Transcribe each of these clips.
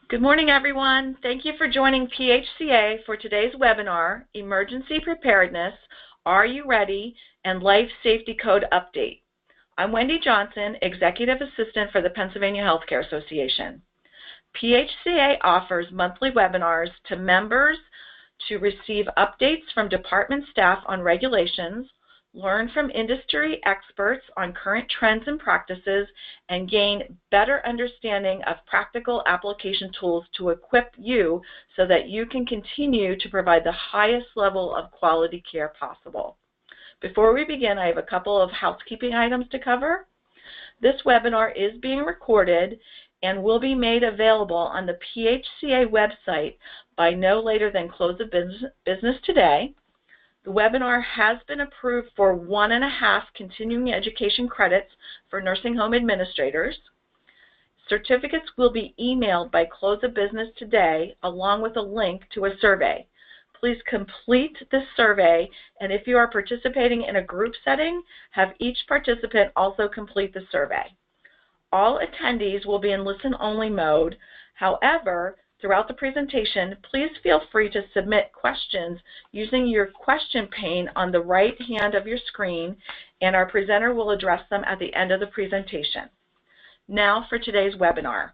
Good morning, everyone. Thank you for joining PHCA for today's webinar, Emergency Preparedness, Are You Ready? And Life Safety Code Update. I'm Wendy Johnson, Executive Assistant for the Pennsylvania Healthcare Association. PHCA offers monthly webinars to members to receive updates from department staff on regulations, learn from industry experts on current trends and practices, and gain better understanding of practical application tools to equip you so that you can continue to provide the highest level of quality care possible. Before we begin, I have a couple of housekeeping items to cover. This webinar is being recorded and will be made available on the PHCA website by no later than close of business today. The webinar has been approved for 1.5 continuing education credits for nursing home administrators. Certificates will be emailed by close of business today, along with a link to a survey. Please complete this survey, and if you are participating in a group setting, have each participant also complete the survey. All attendees will be in listen-only mode. However, throughout the presentation, please feel free to submit questions using your question pane on the right hand of your screen, and our presenter will address them at the end of the presentation. Now for today's webinar.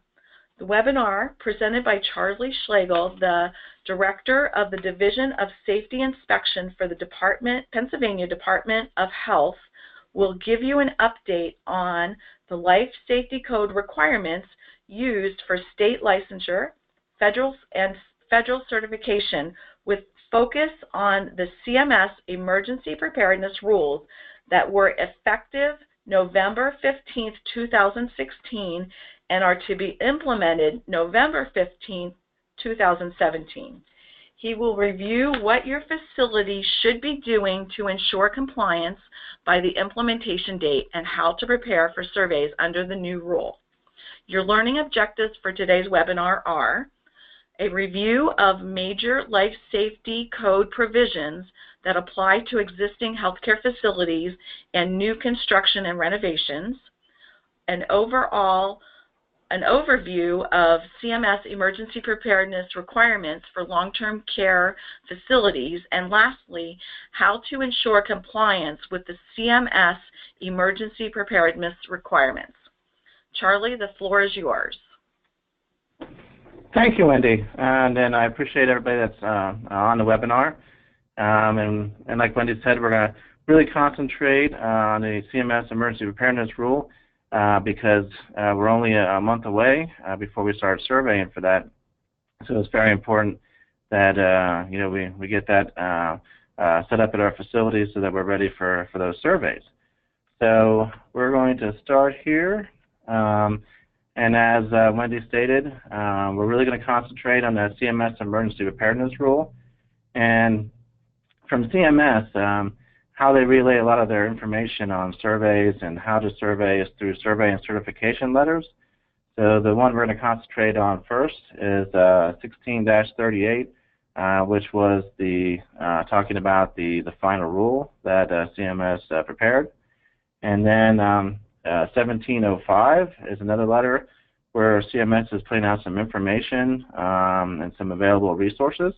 The webinar, presented by Charlie Schlegel, the Director of the Division of Safety Inspection for the Pennsylvania Department of Health, will give you an update on the Life Safety Code requirements used for state licensure, federal certification, with focus on the CMS Emergency Preparedness rules that were effective November 15, 2016 and are to be implemented November 15, 2017. He will review what your facility should be doing to ensure compliance by the implementation date and how to prepare for surveys under the new rule. Your learning objectives for today's webinar are a review of major life safety code provisions that apply to existing healthcare facilities and new construction and renovations, an overview of CMS emergency preparedness requirements for long-term care facilities, and lastly, how to ensure compliance with the CMS emergency preparedness requirements. Charlie, the floor is yours. Thank you, Wendy, and I appreciate everybody that's on the webinar. And like Wendy said, we're going to really concentrate on the CMS Emergency Preparedness Rule because we're only a month away before we start surveying for that. So it's very important that we get that set up at our facilities so that we're ready for those surveys. So we're going to start here. And as Wendy stated, we're really going to concentrate on the CMS Emergency Preparedness Rule. And from CMS, how they relay a lot of their information on surveys and how to survey is through survey and certification letters. So the one we're going to concentrate on first is 16-38, which was the talking about the final rule that CMS prepared. And then 1705 is another letter where CMS is putting out some information and some available resources.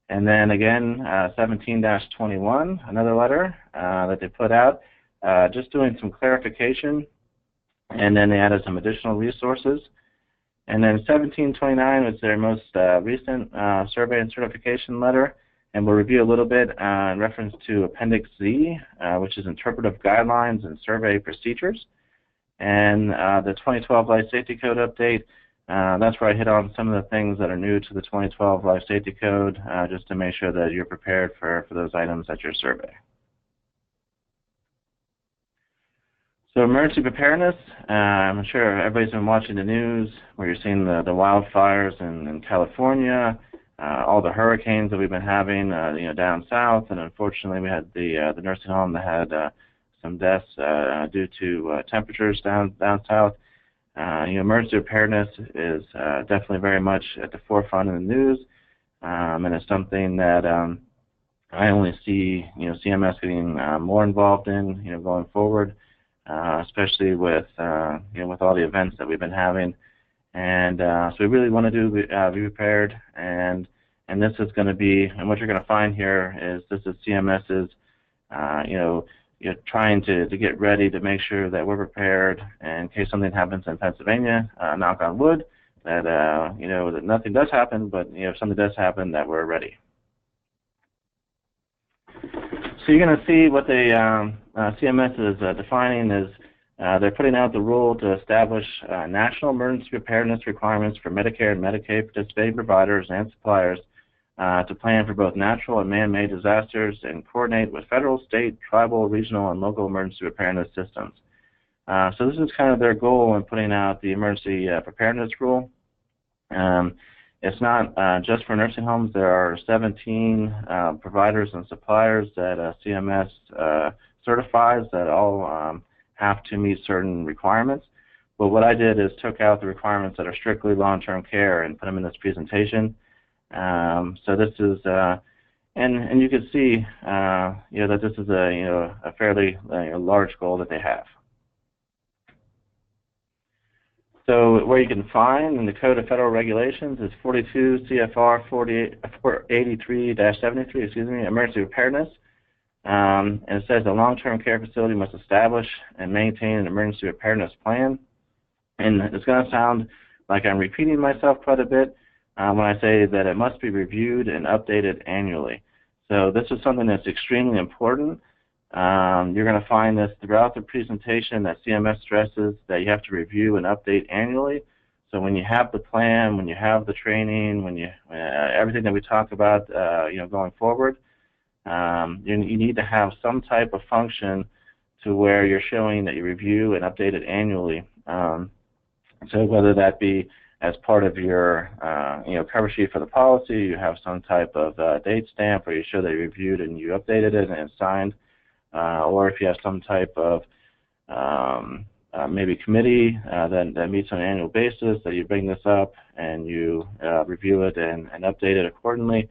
And then again, 17-21, another letter that they put out, just doing some clarification, and then they added some additional resources. And then 1729 was their most recent survey and certification letter, and we'll review a little bit in reference to Appendix Z, which is interpretive guidelines and survey procedures. And the 2012 Life Safety Code update, that's where I hit on some of the things that are new to the 2012 Life Safety Code, just to make sure that you're prepared for those items at your survey. So emergency preparedness, I'm sure everybody's been watching the news where you're seeing the wildfires in California, all the hurricanes that we've been having, down south, and unfortunately we had the nursing home that had some deaths due to temperatures down south. Emergency preparedness is definitely very much at the forefront of the news, and it's something that I only see CMS getting more involved in going forward, especially with with all the events that we've been having. And so we really want to do be prepared, and this is going to be, and what you're going to find here is this is CMS's, you're trying to get ready to make sure that we're prepared in case something happens in Pennsylvania, knock on wood, that that nothing does happen, but if something does happen, that we're ready. So you're going to see what the CMS is defining is they're putting out the rule to establish national emergency preparedness requirements for Medicare and Medicaid participating providers and suppliers to plan for both natural and man-made disasters and coordinate with federal, state, tribal, regional, and local emergency preparedness systems. So this is kind of their goal in putting out the emergency preparedness rule. It's not just for nursing homes. There are 17 providers and suppliers that CMS certifies that all have to meet certain requirements. But what I did is took out the requirements that are strictly long-term care and put them in this presentation. So this is, and you can see, that this is a fairly large goal that they have. So where you can find in the Code of Federal Regulations is 42 CFR 483-73, emergency preparedness. And it says the long-term care facility must establish and maintain an emergency preparedness plan. And it's going to sound like I'm repeating myself quite a bit when I say that it must be reviewed and updated annually. So this is something that's extremely important. You're going to find this throughout the presentation that CMS stresses that you have to review and update annually. So when you have the plan, when you have the training, when you everything that we talk about, going forward, you need to have some type of function to where you're showing that you review and update it annually. So whether that be as part of your cover sheet for the policy, you have some type of date stamp where you show that you reviewed and you updated it and it's signed, or if you have some type of maybe committee that meets on an annual basis, that you bring this up and you review it and update it accordingly.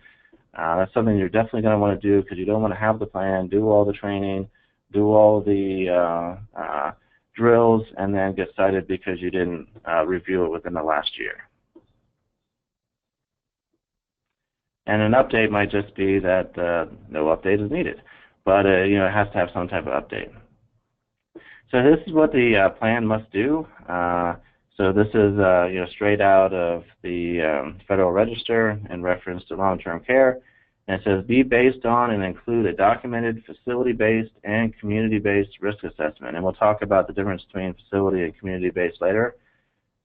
That's something you're definitely going to want to do because you don't want to have the plan, do all the training, do all the drills, and then get cited because you didn't review it within the last year. And an update might just be that no update is needed, but it has to have some type of update. So this is what the plan must do. So this is straight out of the Federal Register in reference to long-term care. And it says, be based on and include a documented facility-based and community-based risk assessment. And we'll talk about the difference between facility and community-based later.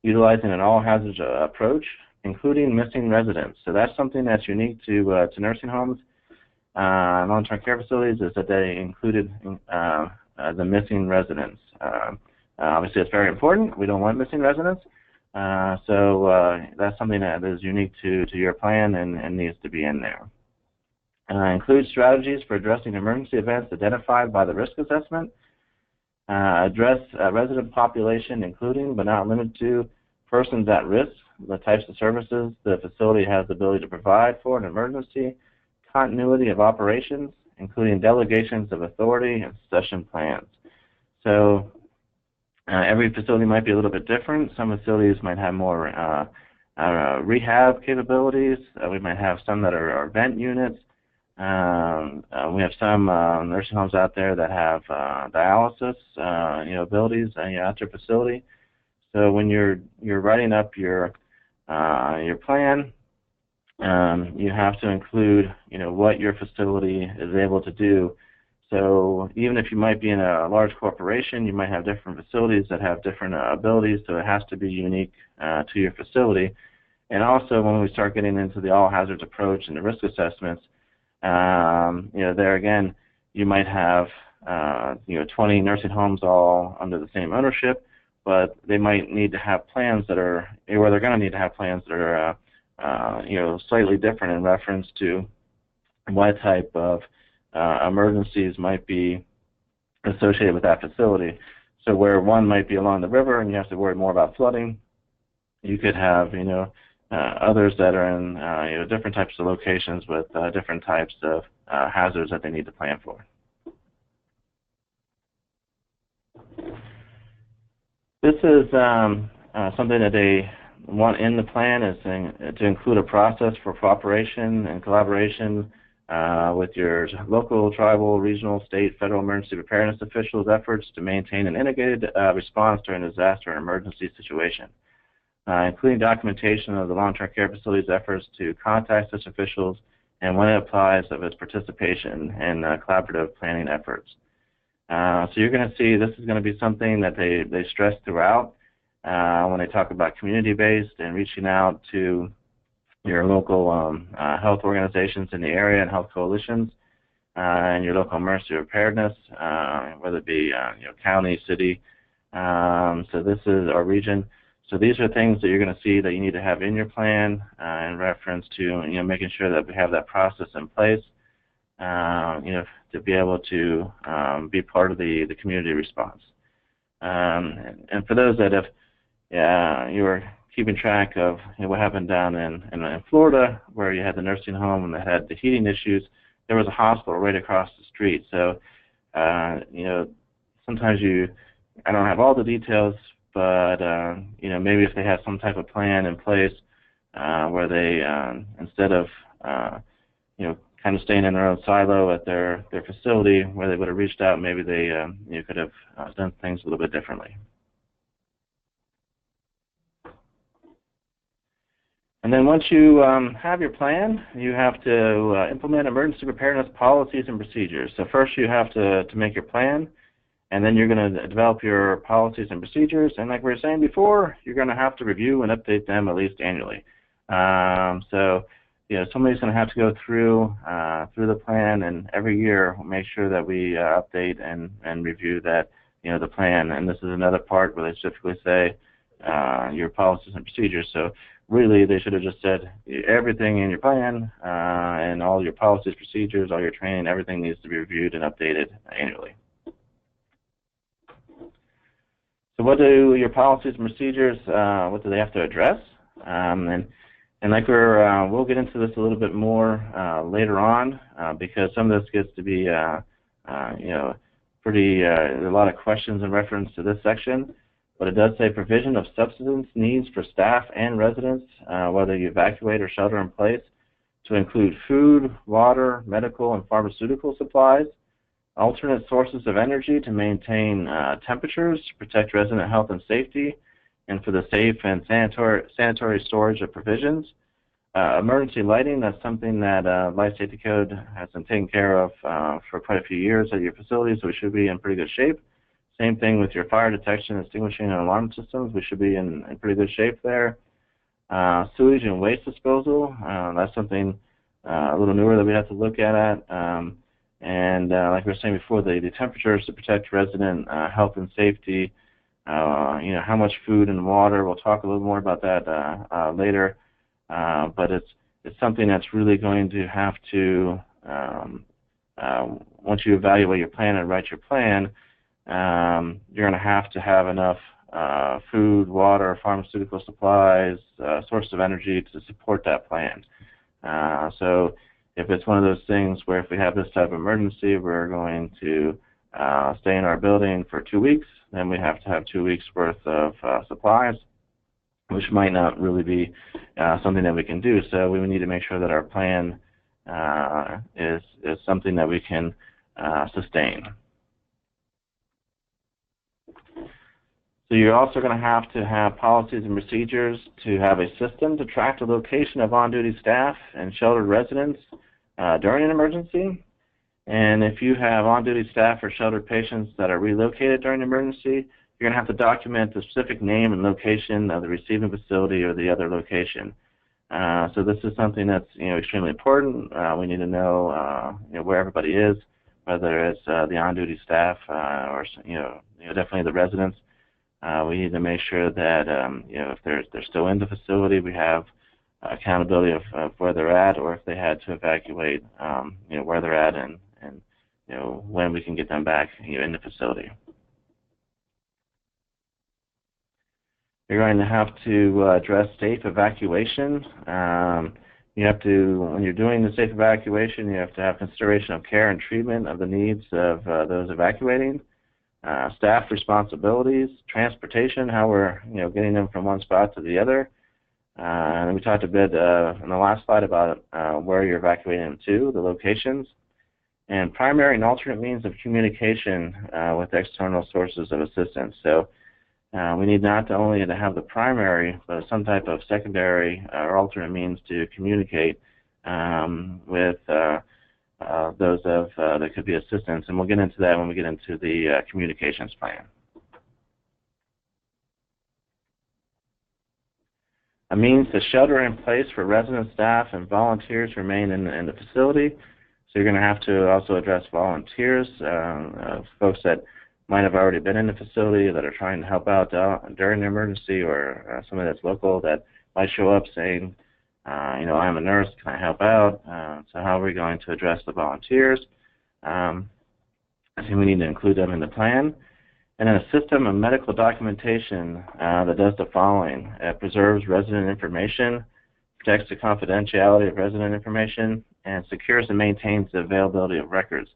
Utilizing an all-hazards approach, including missing residents. So that's something that's unique to nursing homes. Long-term care facilities is that they included the missing residents. Obviously, it's very important. We don't want missing residents. So that's something that is unique to your plan and needs to be in there. Include strategies for addressing emergency events identified by the risk assessment. Address resident population, including but not limited to persons at risk, the types of services the facility has the ability to provide for an emergency, continuity of operations, including delegations of authority and succession plans. So every facility might be a little bit different. Some facilities might have more rehab capabilities. We might have some that are vent units. We have some nursing homes out there that have dialysis, abilities at your facility. So when you're writing up your plan, you have to include what your facility is able to do. So even if you might be in a large corporation, you might have different facilities that have different abilities. So it has to be unique to your facility. And also when we start getting into the all hazards approach and the risk assessments, there again, you might have 20 nursing homes all under the same ownership, but they might need to have plans that are, or they're going to need to have plans that are, slightly different in reference to what type of emergencies might be associated with that facility. So where one might be along the river and you have to worry more about flooding, you could have, others that are in different types of locations with different types of hazards that they need to plan for. This is something that they want in the plan is to include a process for cooperation and collaboration with your local, tribal, regional, state, federal emergency preparedness officials' efforts to maintain an integrated response during a disaster or emergency situation, including documentation of the long-term care facility's efforts to contact such officials and, when it applies, of its participation in collaborative planning efforts. So you're going to see this is going to be something that they stress throughout when they talk about community-based and reaching out to your local health organizations in the area and health coalitions and your local emergency preparedness, whether it be county, city, so this is our region. So these are things that you're going to see that you need to have in your plan in reference to making sure that we have that process in place, to be able to be part of the community response. And for those that have you were keeping track of what happened down in Florida, where you had the nursing home and they had the heating issues, there was a hospital right across the street. So sometimes I don't have all the details, but maybe if they have some type of plan in place where they instead of kind of staying in their own silo at their facility, where they would have reached out, maybe they could have done things a little bit differently. And then once you have your plan, you have to implement emergency preparedness policies and procedures. So first you have to make your plan, and then you're going to develop your policies and procedures. And like we were saying before, you're going to have to review and update them at least annually. So somebody's going to have to go through the plan, and every year we'll make sure that we update and review that the plan. And this is another part where they specifically say your policies and procedures. So really, they should have just said everything in your plan and all your policies, procedures, all your training, everything needs to be reviewed and updated annually. So what do your policies and procedures, what do they have to address? And like we'll get into this a little bit more later on because some of this gets to be, pretty, a lot of questions in reference to this section. But it does say provision of subsistence needs for staff and residents, whether you evacuate or shelter in place, to include food, water, medical, and pharmaceutical supplies, alternate sources of energy to maintain temperatures, to protect resident health and safety, and for the safe and sanitary storage of provisions. Emergency lighting, that's something that Life Safety Code has been taken care of for quite a few years at your facility, so we should be in pretty good shape. Same thing with your fire detection, extinguishing, and alarm systems. We should be in pretty good shape there. Sewage and waste disposal, that's something a little newer that we have to look at. And like we were saying before, the temperatures to protect resident health and safety. How much food and water. We'll talk a little more about that later. But it's something that's really going to have to, once you evaluate your plan and write your plan, you're going to have enough food, water, pharmaceutical supplies, source of energy to support that plan. So if it's one of those things where if we have this type of emergency, we're going to stay in our building for 2 weeks, then we have to have 2 weeks worth of supplies, which might not really be something that we can do. So we need to make sure that our plan is something that we can sustain. So you're also going to have policies and procedures to have a system to track the location of on-duty staff and sheltered residents during an emergency. And if you have on-duty staff or sheltered patients that are relocated during an emergency, you're going to have to document the specific name and location of the receiving facility or the other location. So this is something that's extremely important. We need to know where everybody is, whether it's the on-duty staff or definitely the residents. We need to make sure that if they're still in the facility, we have accountability of where they're at, or if they had to evacuate, where they're at, and when we can get them back in the facility. You're going to have to address safe evacuation. You have to, when you're doing the safe evacuation, you have to have consideration of care and treatment of the needs of those evacuating. Staff responsibilities, transportation, how we're getting them from one spot to the other, And we talked a bit in the last slide about where you're evacuating them to, the locations, and primary and alternate means of communication with external sources of assistance. So we need not only to have the primary, but some type of secondary or alternate means to communicate with those that could be assistance. And we'll get into that when we get into the communications plan. A means to shelter in place for resident staff and volunteers remain in the facility. So you're going to have to also address volunteers, folks that might have already been in the facility that are trying to help out during the emergency, or somebody that's local that might show up saying, you know, I'm a nurse, can I help out? So how are we going to address the volunteers? I think we need to include them in the plan. And then a system of medical documentation that does the following. It preserves resident information, protects the confidentiality of resident information, and secures and maintains the availability of records.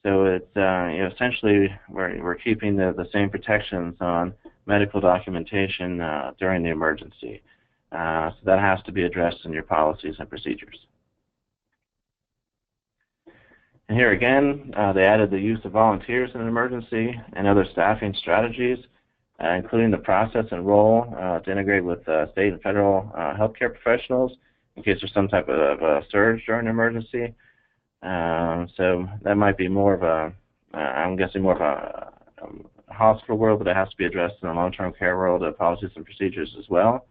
So it's you know, essentially we're keeping the same protections on medical documentation during the emergency. So that has to be addressed in your policies and procedures. And here again, they added the use of volunteers in an emergency and other staffing strategies, including the process and role to integrate with state and federal healthcare professionals in case there's some type of surge during an emergency. So that might be more of a, I'm guessing more of a hospital world, but it has to be addressed in the long-term care world of policies and procedures as well.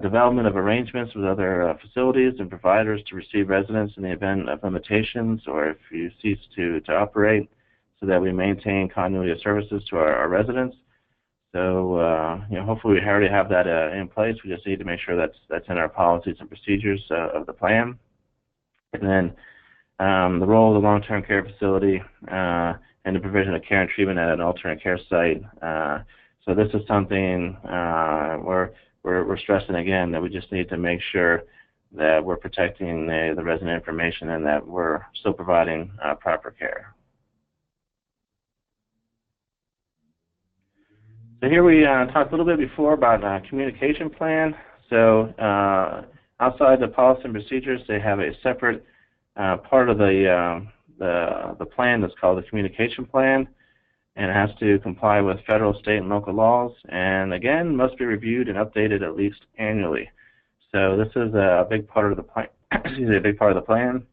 Development of arrangements with other facilities and providers to receive residents in the event of limitations or if you cease to operate, so that we maintain continuity of services to our residents. So you know, hopefully we already have that in place. We just need to make sure that's in our policies and procedures of the plan. And then the role of the long-term care facility and the provision of care and treatment at an alternate care site. So this is something where we're stressing again that we just need to make sure that we're protecting the resident information and that we're still providing proper care. So here we talked a little bit before about communication plan. So outside the policy and procedures, they have a separate part of the plan that's called the communication plan, and it has to comply with federal, state, and local laws, and again, must be reviewed and updated at least annually. So this is a big part of the plan. Excuse me, a big part of the plan,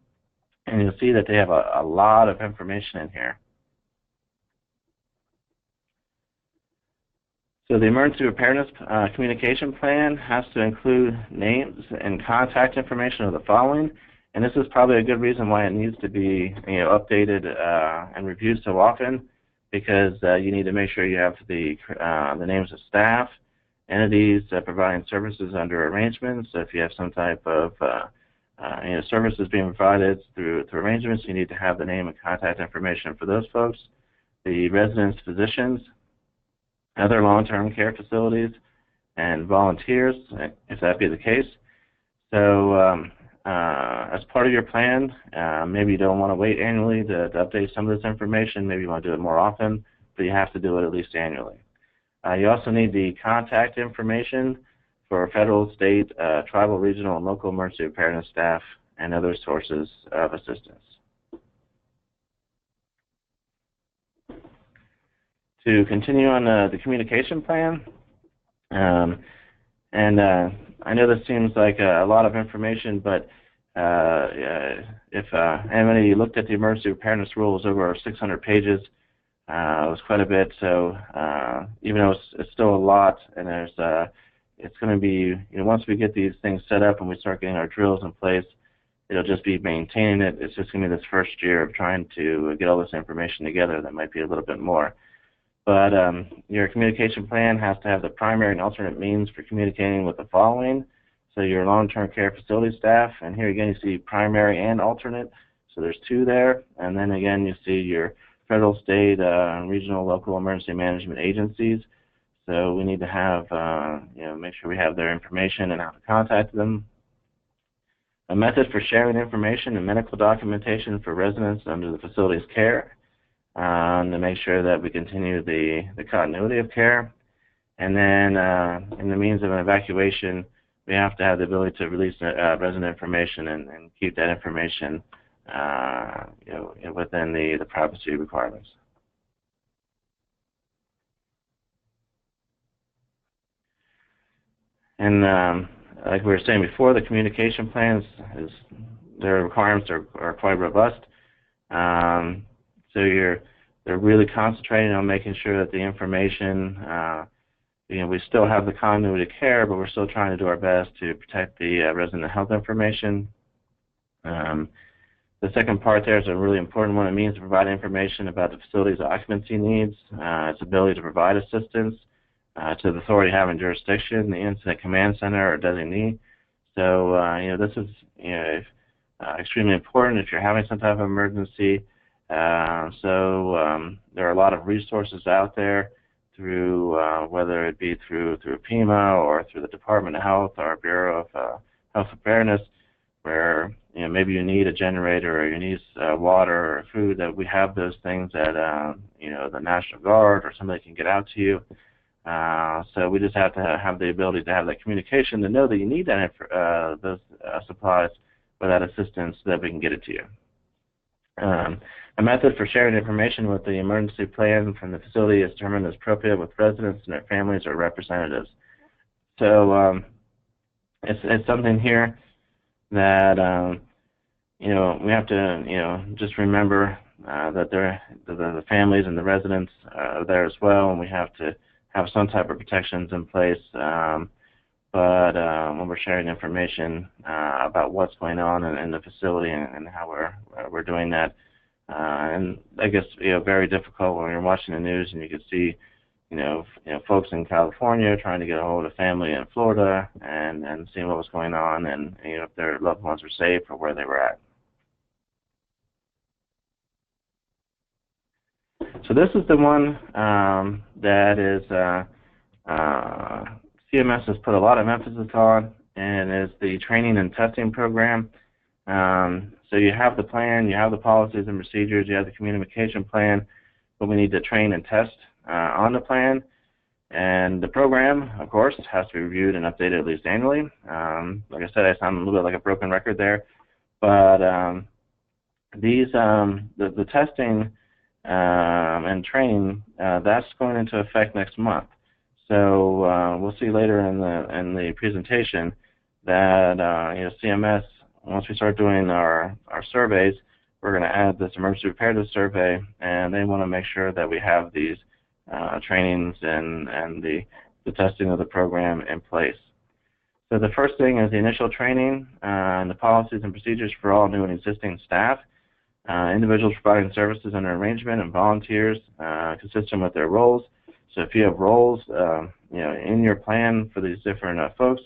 and you'll see that they have a lot of information in here. So the emergency preparedness communication plan has to include names and contact information of the following, and this is probably a good reason why it needs to be, you know, updated and reviewed so often, because you need to make sure you have the names of staff, entities providing services under arrangements. So if you have some type of you know, services being provided through arrangements, you need to have the name and contact information for those folks, the residents, physicians, other long-term care facilities, and volunteers, if that be the case. So as part of your plan, maybe you don't want to wait annually to update some of this information. Maybe you want to do it more often, but you have to do it at least annually. You also need the contact information for federal, state, tribal, regional, and local emergency preparedness staff and other sources of assistance. To continue on the communication plan, and I know this seems like a lot of information, but if anybody looked at the emergency preparedness rules, over 600 pages, it was quite a bit. So even though it's still a lot, and there's it's going to be, you know, once we get these things set up and we start getting our drills in place, it'll just be maintaining it. It's just going to be this first year of trying to get all this information together. That might be a little bit more. But your communication plan has to have the primary and alternate means for communicating with the following. So your long-term care facility staff, and here again you see primary and alternate, so there's two there. And then again you see your federal, state, regional, local emergency management agencies. So we need to have, you know, make sure we have their information and how to contact them. A method for sharing information and medical documentation for residents under the facility's care. To make sure that we continue the continuity of care. And then in the means of an evacuation, we have to have the ability to release resident information and keep that information within the privacy requirements. And like we were saying before, the communication plans, their requirements are quite robust. So they're really concentrating on making sure that the information, we still have the continuity of care, but we're still trying to do our best to protect the resident health information. The second part there is a really important one. It means to provide information about the facility's occupancy needs, its ability to provide assistance to the authority having jurisdiction, the incident command center or designee. So this is extremely important if you're having some type of emergency. There are a lot of resources out there through whether it be through PEMA or through the Department of Health or Bureau of Health Preparedness, where maybe you need a generator or you need water or food. That we have those things that the National Guard or somebody can get out to you. So we just have to have the ability to have that communication to know that you need that those supplies or that assistance so that we can get it to you. A method for sharing information with the emergency plan from the facility is determined as appropriate with residents and their families or representatives. So it's something here that we have to just remember that the families and the residents are there as well, and we have to have some type of protections in place. But when we're sharing information about what's going on in the facility and how we're doing that, and I guess very difficult when you're watching the news and you can see folks in California trying to get a hold of family in Florida and seeing what was going on and if their loved ones were safe or where they were at. So this is the one that is CMS has put a lot of emphasis on, and is the training and testing program. So you have the plan, you have the policies and procedures, you have the communication plan, but we need to train and test on the plan. And the program, of course, has to be reviewed and updated at least annually. Like I said, I sound a little bit like a broken record there, but the testing and training, that's going into effect next month. So we'll see later in the presentation that CMS, once we start doing our surveys, we're going to add this emergency preparedness survey, and they want to make sure that we have these trainings and the testing of the program in place. So the first thing is the initial training and the policies and procedures for all new and existing staff. Individuals providing services under arrangement and volunteers consistent with their roles. So if you have roles in your plan for these different folks,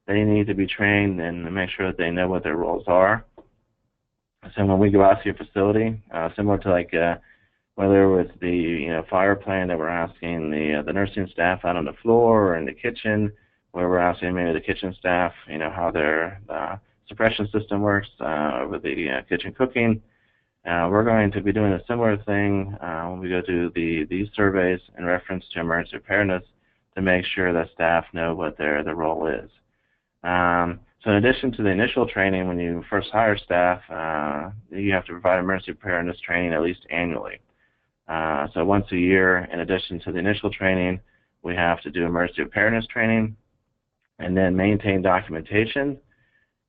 they need to be trained and make sure that they know what their roles are. So when we go out to your facility, similar to like whether it was the fire plan that we're asking the nursing staff out on the floor or in the kitchen, where we're asking maybe the kitchen staff, how their suppression system works with the kitchen cooking. We're going to be doing a similar thing when we go to these surveys in reference to emergency preparedness to make sure that staff know what their role is. So in addition to the initial training, when you first hire staff, you have to provide emergency preparedness training at least annually. So once a year, in addition to the initial training, we have to do emergency preparedness training and then maintain documentation.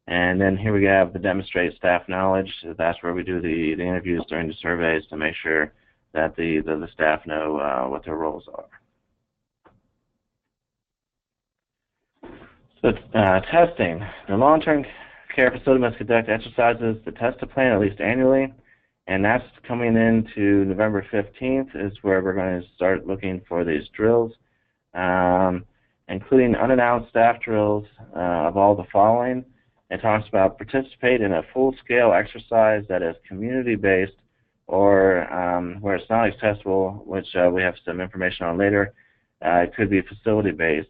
And then here we have the demonstrate staff knowledge. So that's where we do the interviews during the surveys to make sure that the staff know what their roles are. So testing. The long-term care facility must conduct exercises to test the plan at least annually, and that's coming into November 15th is where we're going to start looking for these drills, including unannounced staff drills of all the following. It talks about participate in a full-scale exercise that is community-based or where it's not accessible, which we have some information on later. It could be facility-based.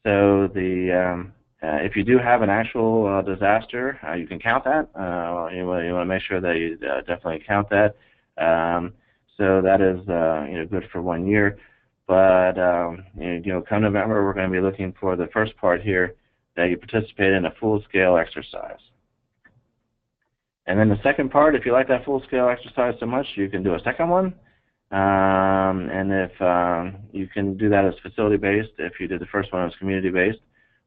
So if you do have an actual disaster, you can count that. You want to make sure that you definitely count that. So that is good for 1 year. But come November, we're going to be looking for the first part here, that you participate in a full-scale exercise. And then the second part, if you like that full-scale exercise so much, you can do a second one. And if you can do that as facility-based, if you did the first one as community-based,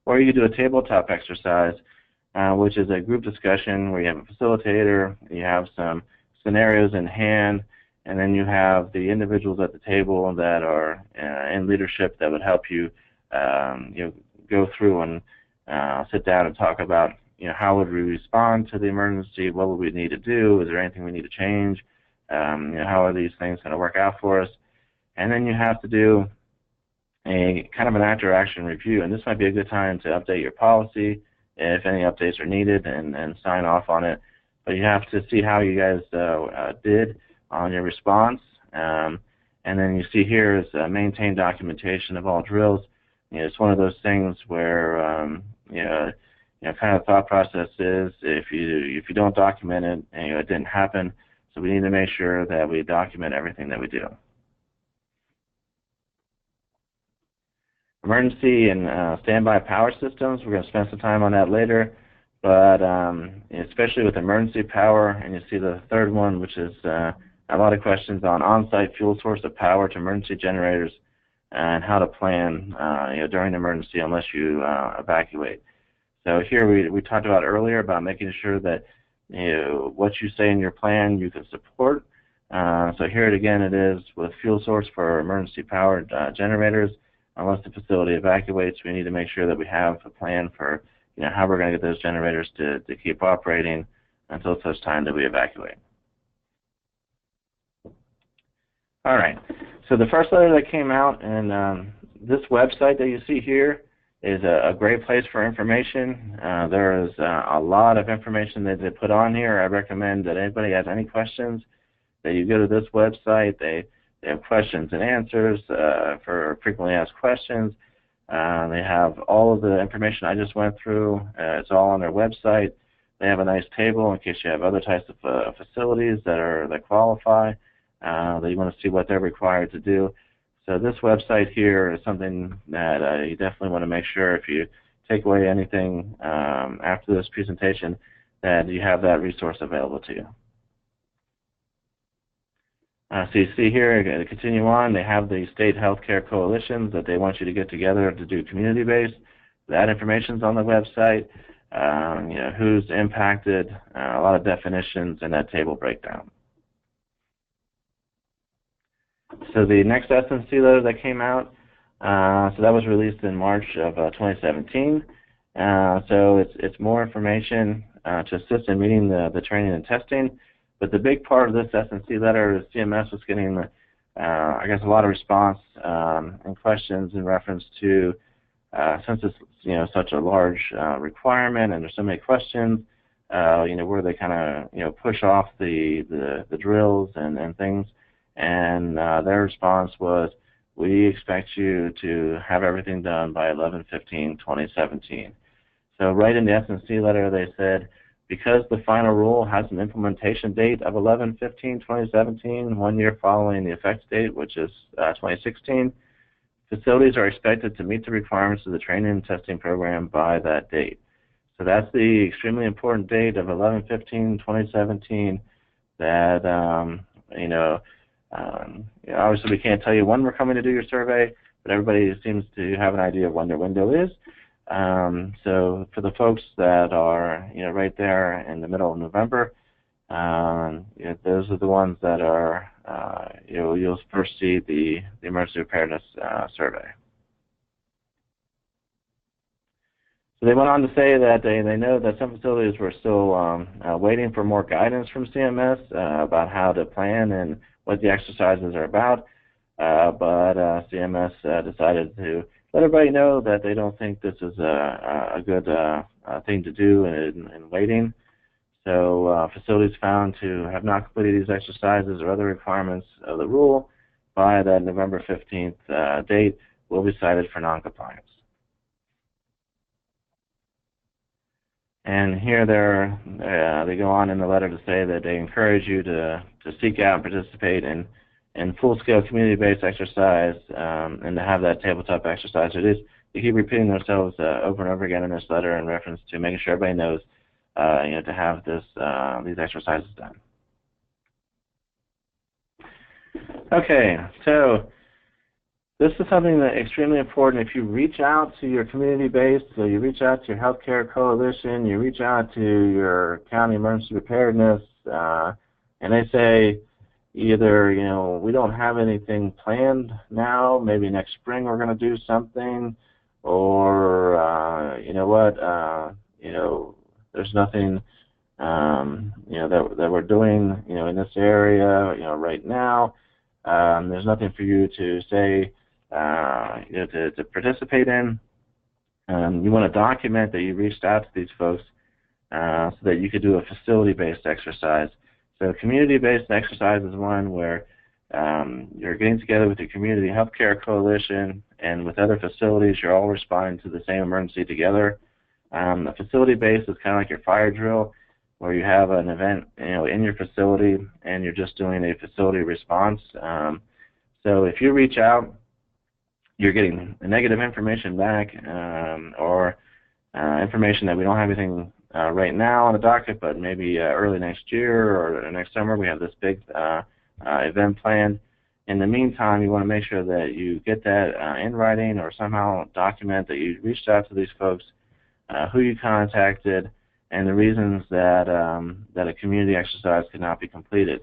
or you can do a tabletop exercise, which is a group discussion where you have a facilitator, you have some scenarios in hand, and then you have the individuals at the table that are in leadership that would help you, go through and sit down and talk about, how would we respond to the emergency? What would we need to do? Is there anything we need to change? How are these things going to work out for us? And then you have to do a kind of an after-action review, and this might be a good time to update your policy if any updates are needed and sign off on it. But you have to see how you guys did on your response. And then you see here is maintain documentation of all drills. It's one of those things where kind of thought process is if you don't document it, it didn't happen. So we need to make sure that we document everything that we do. Emergency and standby power systems, we're going to spend some time on that later, but especially with emergency power, and you see the third one, which is a lot of questions on on-site fuel source of power to emergency generators and how to plan during an emergency unless you evacuate. So here we talked about earlier about making sure that what you say in your plan you can support. So here again it is with fuel source for emergency powered generators. Unless the facility evacuates, we need to make sure that we have a plan for how we're going to get those generators to keep operating until such time that we evacuate. All right, so the first letter that came out, and this website that you see here is a great place for information. There is a lot of information that they put on here. I recommend that anybody has any questions that you go to this website. They have questions and answers for frequently asked questions. They have all of the information I just went through. It's all on their website. They have a nice table in case you have other types of facilities that qualify, that you want to see what they're required to do. So this website here is something that you definitely want to make sure if you take away anything after this presentation that you have that resource available to you. So you see here, to continue on, they have the state healthcare coalitions that they want you to get together to do community-based. That information's on the website. Who's impacted, a lot of definitions, and that table breakdown. So the next SMC letter that came out, so that was released in March of 2017. So it's more information to assist in meeting the training and testing. But the big part of this SMC letter is CMS was getting, I guess, a lot of response and questions in reference to, since it's such a large requirement and there's so many questions, where they kind of push off the drills and things. And their response was, we expect you to have everything done by 11/15/2017. So right in the SMC letter they said, because the final rule has an implementation date of 11/15/2017, 1 year following the effective date, which is 2016, facilities are expected to meet the requirements of the training and testing program by that date. So that's the extremely important date of 11/15/2017 that, obviously we can't tell you when we're coming to do your survey, but everybody seems to have an idea of when their window is. So for the folks that are, right there in the middle of November, those are the ones that are, you'll first see the emergency preparedness survey. So they went on to say that they know that some facilities were still waiting for more guidance from CMS about how to plan and what the exercises are about, but CMS decided to let everybody know that they don't think this is a good thing to do in waiting. So facilities found to have not completed these exercises or other requirements of the rule by that November 15th date will be cited for noncompliance. And here they go on in the letter to say that they encourage you to seek out and participate in full-scale community-based exercise and to have that tabletop exercise. It they keep repeating themselves over and over again in this letter in reference to making sure everybody knows, to have these exercises done. Okay, so this is something that's extremely important. If you reach out to your community base, so you reach out to your healthcare coalition, you reach out to your county emergency preparedness, and they say either, we don't have anything planned now, maybe next spring we're going to do something, or you know what, there's nothing, that we're doing, in this area, right now. There's nothing for you to say, to participate in. You want to document that you reached out to these folks so that you could do a facility-based exercise. So community-based exercise is one where you're getting together with your community healthcare coalition and with other facilities. You're all responding to the same emergency together. The facility-based is kind of like your fire drill, where you have an event, in your facility, and you're just doing a facility response. So if you reach out, you're getting negative information back, or information that we don't have anything right now on the docket, but maybe early next year or next summer we have this big event planned. In the meantime, you want to make sure that you get that in writing or somehow document that you reached out to these folks, who you contacted, and the reasons that that a community exercise could not be completed.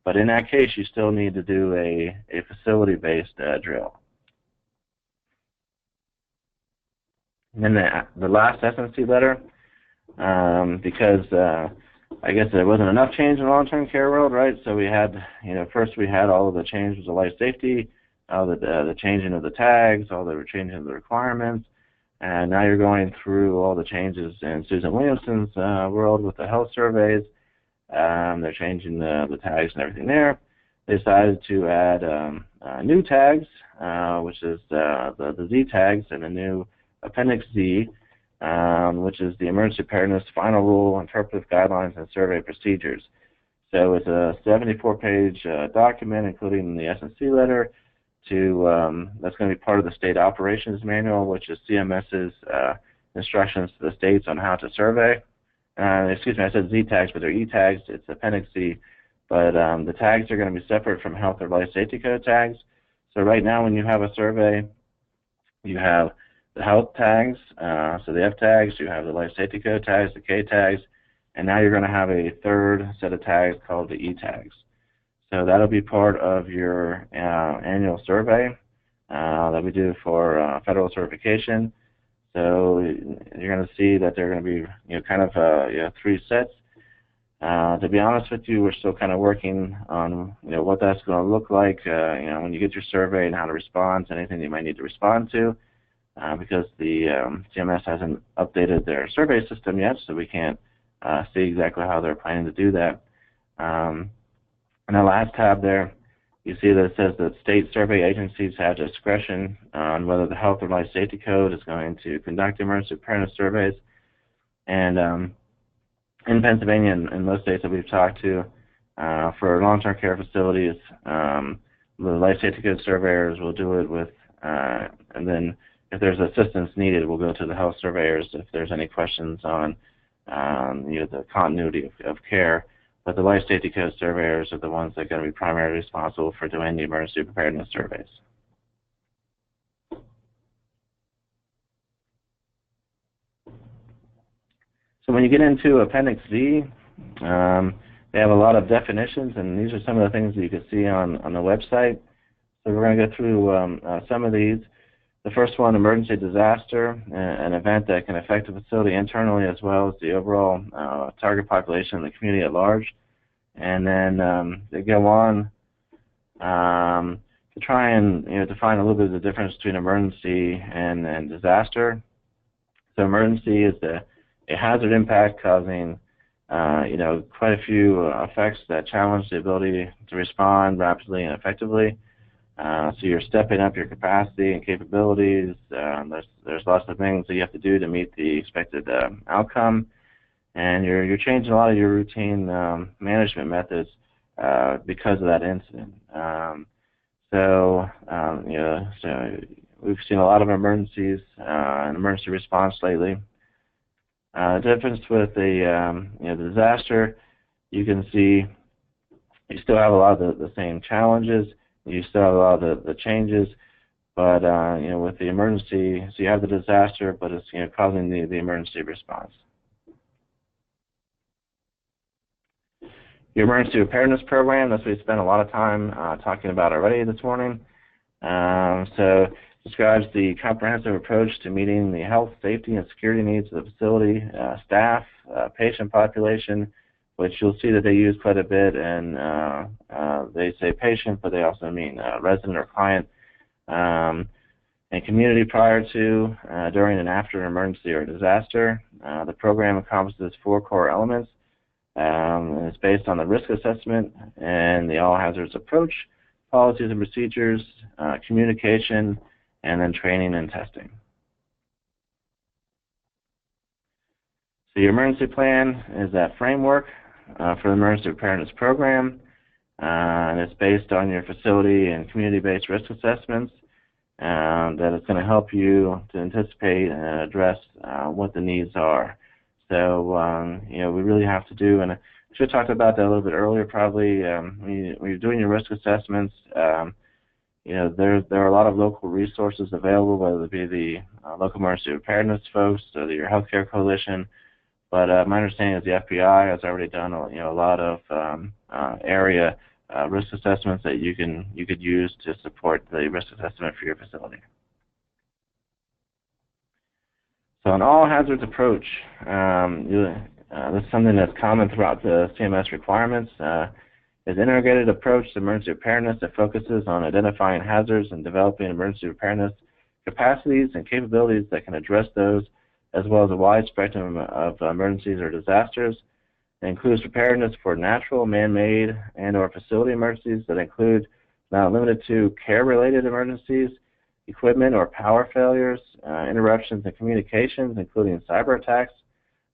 But in that case, you still need to do a facility-based drill. And then the last SMC letter, because I guess there wasn't enough change in the long-term care world, right? So we had, first we had all of the changes of life safety, the changing of the tags, all the changing of the requirements, and now you're going through all the changes in Susan Williamson's world with the health surveys. They're changing the tags and everything there. They decided to add new tags, which is the Z tags, and a new Appendix Z, which is the Emergency Preparedness Final Rule, Interpretive Guidelines, and Survey Procedures. So it's a 74-page document, including the SMC letter, that's going to be part of the State Operations Manual, which is CMS's instructions to the states on how to survey. Excuse me, I said Z tags, but they're E tags. It's Appendix Z. But the tags are going to be separate from health or life safety code tags. So right now when you have a survey, you have the health tags, so the F tags, you have the life safety code tags, the K tags, and now you're going to have a third set of tags called the E tags. So that'll be part of your annual survey that we do for federal certification. So you're going to see that they're going to be, kind of 3 sets. To be honest with you, we're still kind of working on, what that's going to look like, when you get your survey and how to respond to anything you might need to respond to, because the CMS hasn't updated their survey system yet, so we can't see exactly how they're planning to do that. In the last tab there, you see that it says that state survey agencies have discretion on whether the health or life safety code is going to conduct emergency preparedness surveys. And in Pennsylvania and most states that we've talked to, for long-term care facilities, the life safety code surveyors will do it with, and then if there's assistance needed, we'll go to the health surveyors if there's any questions on the continuity of care. But the life safety code surveyors are the ones that are going to be primarily responsible for doing the emergency preparedness surveys. So when you get into Appendix Z, they have a lot of definitions, and these are some of the things that you can see on the website. So we're going to go through some of these. The first one, emergency disaster, an event that can affect the facility internally as well as the overall target population and the community at large. And then they go on to try and define a little bit of the difference between emergency and disaster. So emergency is a hazard impact causing quite a few effects that challenge the ability to respond rapidly and effectively. So you're stepping up your capacity and capabilities. There's lots of things that you have to do to meet the expected outcome, and you're changing a lot of your routine management methods because of that incident. So we've we've seen a lot of emergencies and emergency response lately. The difference with the disaster, you can see you still have a lot of the same challenges. You still have a lot of the changes, but with the emergency, so you have the disaster, but it's causing the emergency response. Your emergency preparedness program, that's what we spent a lot of time talking about already this morning. So describes the comprehensive approach to meeting the health, safety, and security needs of the facility, staff, patient population, which you'll see that they use quite a bit, and they say patient, but they also mean resident or client, and community prior to, during, and after an emergency or disaster. The program encompasses 4 core elements. And it's based on the risk assessment and the all hazards approach, policies and procedures, communication, and then training and testing. So your emergency plan is that framework for the emergency preparedness program, and it's based on your facility and community-based risk assessments. That it's going to help you to anticipate and address what the needs are. So, we really have to do, and I should have talked about that a little bit earlier probably, when you're doing your risk assessments, there are a lot of local resources available, whether it be the local emergency preparedness folks or your healthcare coalition, but my understanding is the FBI has already done a lot of area risk assessments that you could use to support the risk assessment for your facility. So an all hazards approach, this is something that's common throughout the CMS requirements, is an integrated approach to emergency preparedness that focuses on identifying hazards and developing emergency preparedness capacities and capabilities that can address those, as well as a wide spectrum of emergencies or disasters. It includes preparedness for natural, man-made, and or facility emergencies that include, not limited to, care-related emergencies, equipment or power failures, interruptions in communications, including cyber attacks,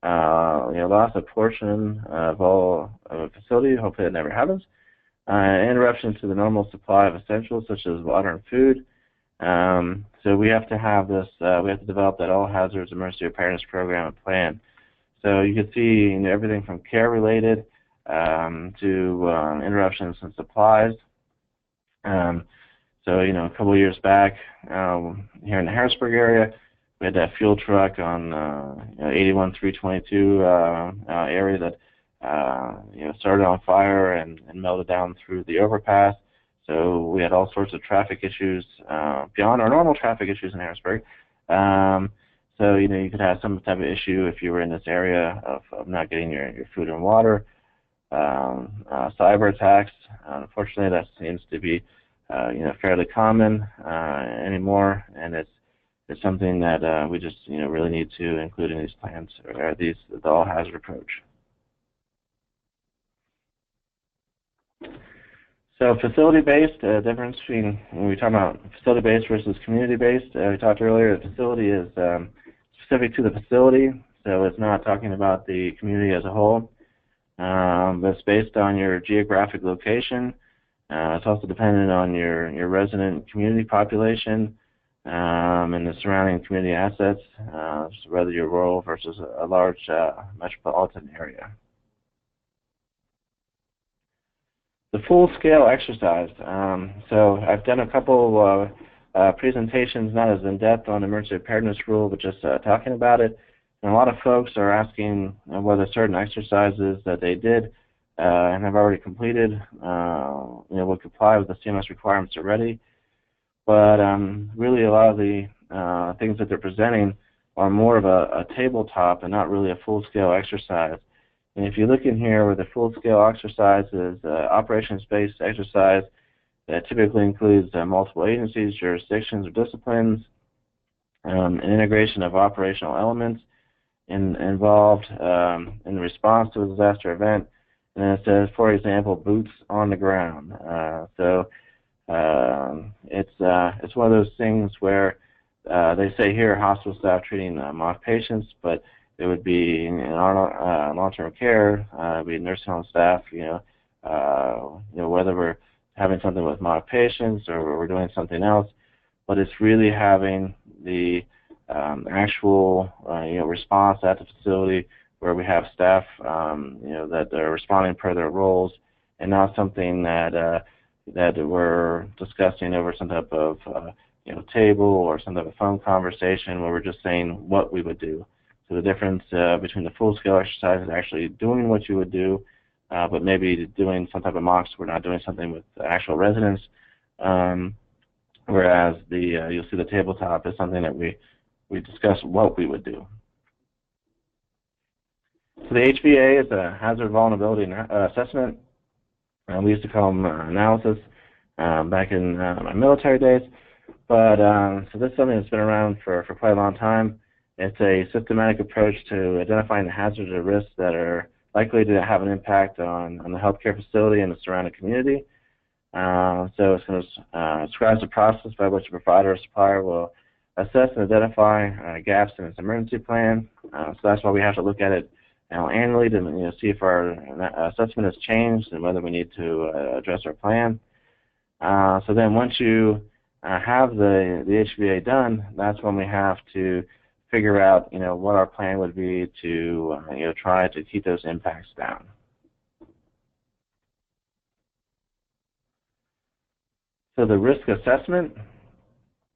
loss of portion of a facility, hopefully it never happens, interruptions to the normal supply of essentials such as water and food. So we have to have this, we have to develop that all hazards emergency preparedness program and plan. So you can see everything from care-related to interruptions in supplies. So, a couple of years back, here in the Harrisburg area, we had that fuel truck on 81-322 area that started on fire and melted down through the overpass. So we had all sorts of traffic issues beyond our normal traffic issues in Harrisburg. So you could have some type of issue if you were in this area of not getting your food and water. Cyber attacks, unfortunately, that seems to be fairly common anymore, and it's something that we just really need to include in these plans, or the all hazard approach. So facility-based, difference between when we talk about facility-based versus community-based. We talked earlier, the facility is specific to the facility, so it's not talking about the community as a whole, but it's based on your geographic location. It's also dependent on your resident community population and the surrounding community assets, whether you're rural versus a large metropolitan area. The full-scale exercise. So I've done a couple presentations, not as in-depth on emergency preparedness rule, but just talking about it. And a lot of folks are asking whether certain exercises that they did and have already completed will comply with the CMS requirements already. But really a lot of the things that they're presenting are more of a tabletop and not really a full-scale exercise. And if you look in here where the full-scale exercise is operations-based exercise that typically includes multiple agencies, jurisdictions, or disciplines, an integration of operational elements involved in response to a disaster event. And it says, for example, boots on the ground. So it's one of those things where they say here hospital staff treating mock patients, but it would be in our long-term care, it'd be nursing home staff, whether we're having something with mock patients or we're doing something else. but it's really having the actual response at the facility where we have staff that are responding per their roles, and not something that we're discussing over some type of table or some type of phone conversation where we're just saying what we would do. So the difference between the full-scale exercise is actually doing what you would do, but maybe doing some type of mocks. We're not doing something with the actual residents. Whereas you'll see the tabletop is something that we discuss what we would do. So the HVA is a hazard vulnerability assessment. We used to call them analysis back in my military days. But so this is something that's been around for quite a long time. It's a systematic approach to identifying the hazards or risks that are likely to have an impact on the healthcare facility and the surrounding community. So it's going to describe the process by which a provider or supplier will assess and identify gaps in its emergency plan. So that's why we have to look at it annually to see if our assessment has changed and whether we need to address our plan. So then once you have the HVA done, that's when we have to figure out what our plan would be to try to keep those impacts down. So the risk assessment,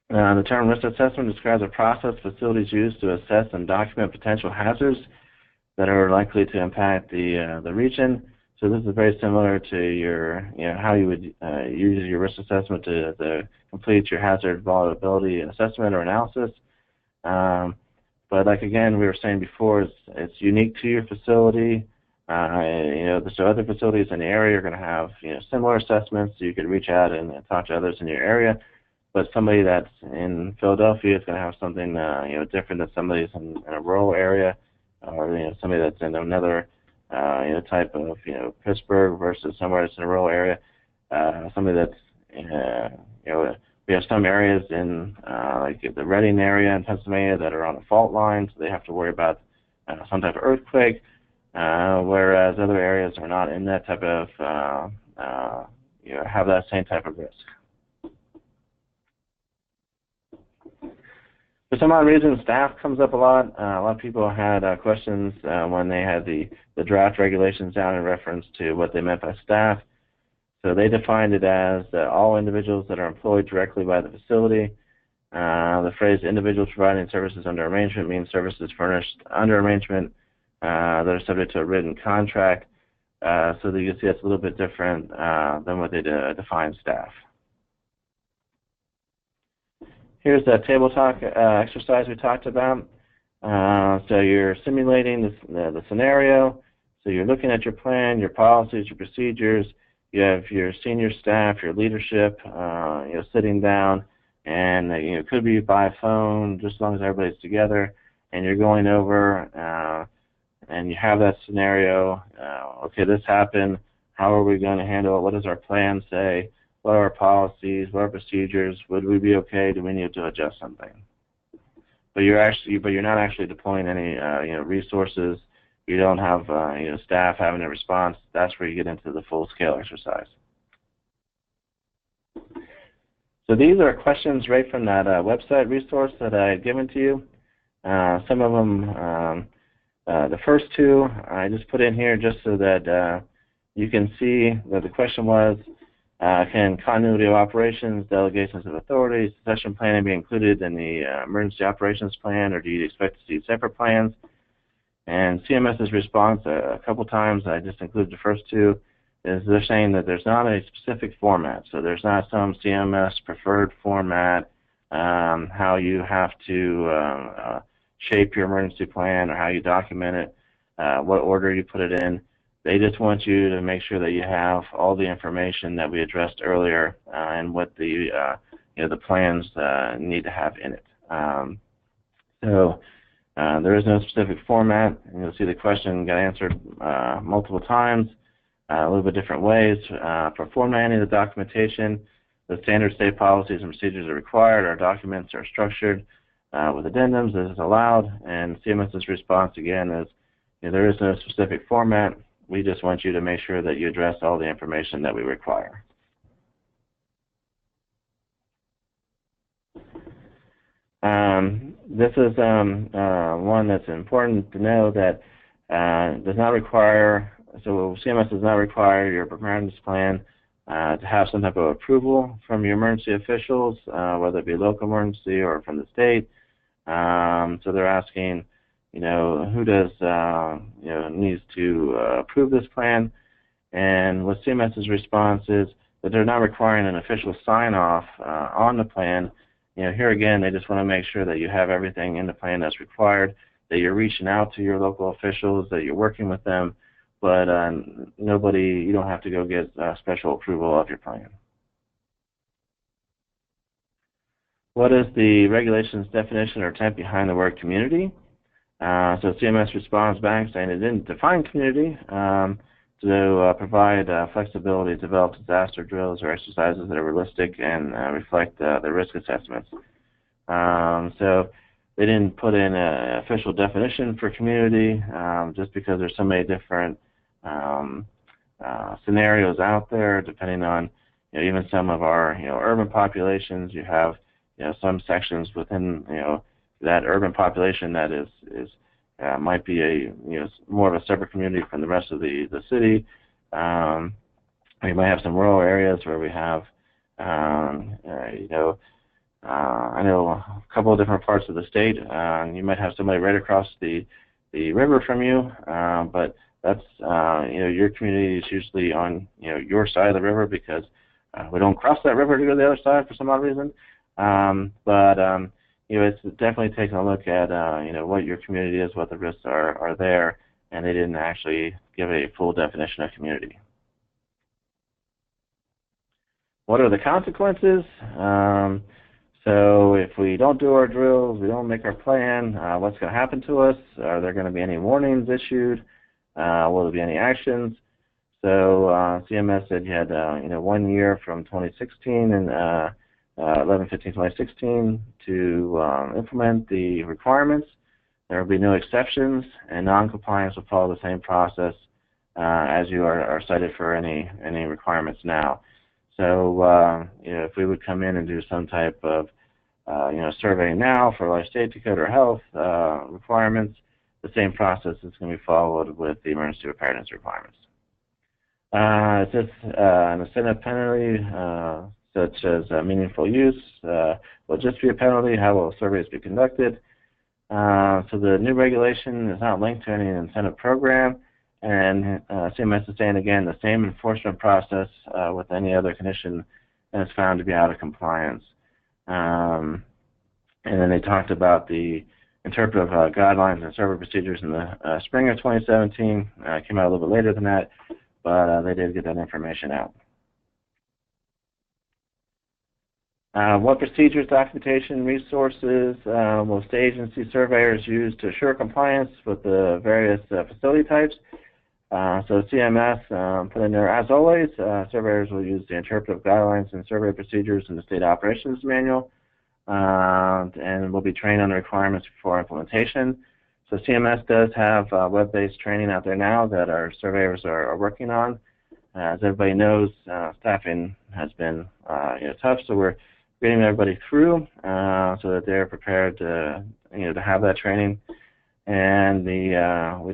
the term risk assessment describes a process facilities use to assess and document potential hazards that are likely to impact the region. So this is very similar to your, how you would use your risk assessment to complete your hazard vulnerability assessment or analysis. But like again, we were saying before, it's unique to your facility. So other facilities in the area are going to have similar assessments. So you could reach out and talk to others in your area. But somebody that's in Philadelphia is going to have something different than somebody that's in a rural area, or somebody that's in another type of Pittsburgh versus somewhere that's in a rural area. Somebody that's we have some areas in like the Reading area in Pennsylvania that are on a fault line, so they have to worry about some type of earthquake, whereas other areas are not in that type of have that same type of risk. For some odd reason, staff comes up a lot. A lot of people had questions when they had the draft regulations down in reference to what they meant by staff. So they defined it as all individuals that are employed directly by the facility. The phrase individuals providing services under arrangement means services furnished under arrangement that are subject to a written contract. So that you can see that's a little bit different than what they define staff. Here's that table talk exercise we talked about. So you're simulating the scenario. So you're looking at your plan, your policies, your procedures. You have your senior staff, your leadership, sitting down, and it could be by phone, just as long as everybody's together, and you're going over, and you have that scenario. Okay, this happened. How are we going to handle it? What does our plan say? What are our policies? What are our procedures? Would we be okay? Do we need to adjust something? But you're not actually deploying any resources. You don't have staff having a response. That's where you get into the full-scale exercise. So these are questions right from that website resource that I had given to you. Some of them, the first two, I just put in here just so that you can see that the question was, can continuity of operations, delegations of authority, succession planning be included in the emergency operations plan, or do you expect to see separate plans? And CMS's response a couple times, I just included the first two, is they're saying that there's not a specific format. So there's not some CMS preferred format, how you have to shape your emergency plan or how you document it, what order you put it in. They just want you to make sure that you have all the information that we addressed earlier and what the plans need to have in it. There is no specific format, and you'll see the question got answered multiple times, a little bit different ways. For formatting the documentation, the standard state policies and procedures are required. Our documents are structured with addendums as is allowed, and CMS's response again is there is no specific format. We just want you to make sure that you address all the information that we require. This is one that's important to know that does not require, so CMS does not require your preparedness plan to have some type of approval from your emergency officials, whether it be local emergency or from the state. So they're asking, who does, needs to approve this plan. And what CMS's response is that they're not requiring an official sign-off on the plan. Here again, they just want to make sure that you have everything in the plan that's required, that you're reaching out to your local officials, that you're working with them, but you don't have to go get special approval of your plan. What is the regulations definition or intent behind the word community? So CMS responds back saying it didn't define community to provide flexibility to develop disaster drills or exercises that are realistic and reflect the risk assessments. So they didn't put in an official definition for community just because there's so many different scenarios out there, depending on even some of our urban populations. You have some sections within that urban population that might be a more of a separate community from the rest of the city. We might have some rural areas where we have I know a couple of different parts of the state. You might have somebody right across the river from you, but that's your community is usually on your side of the river because we don't cross that river to go to the other side for some odd reason. It's definitely taking a look at what your community is, what the risks are there, and they didn't actually give a full definition of community. What are the consequences? So if we don't do our drills, we don't make our plan, what's going to happen to us? Are there going to be any warnings issued? Will there be any actions? So CMS said you had 1 year from 2016 and 11/15/2016 to implement the requirements. There will be no exceptions, and non-compliance will follow the same process as you are cited for any requirements now. So if we would come in and do some type of survey now for life safety code or health requirements, the same process is going to be followed with the emergency preparedness requirements. It says an incentive penalty such as meaningful use will just be a penalty. How will surveys be conducted? So the new regulation is not linked to any incentive program, and CMS is saying again the same enforcement process with any other condition that is found to be out of compliance. And then they talked about the interpretive guidelines and survey procedures in the spring of 2017. Came out a little bit later than that, but they did get that information out. What procedures, documentation, resources will state agency surveyors use to assure compliance with the various facility types? So CMS put in there, as always, surveyors will use the interpretive guidelines and survey procedures in the State Operations Manual and will be trained on the requirements before implementation. So CMS does have web-based training out there now that our surveyors are working on. As everybody knows, staffing has been tough, so we're getting everybody through so that they're prepared to have that training. And we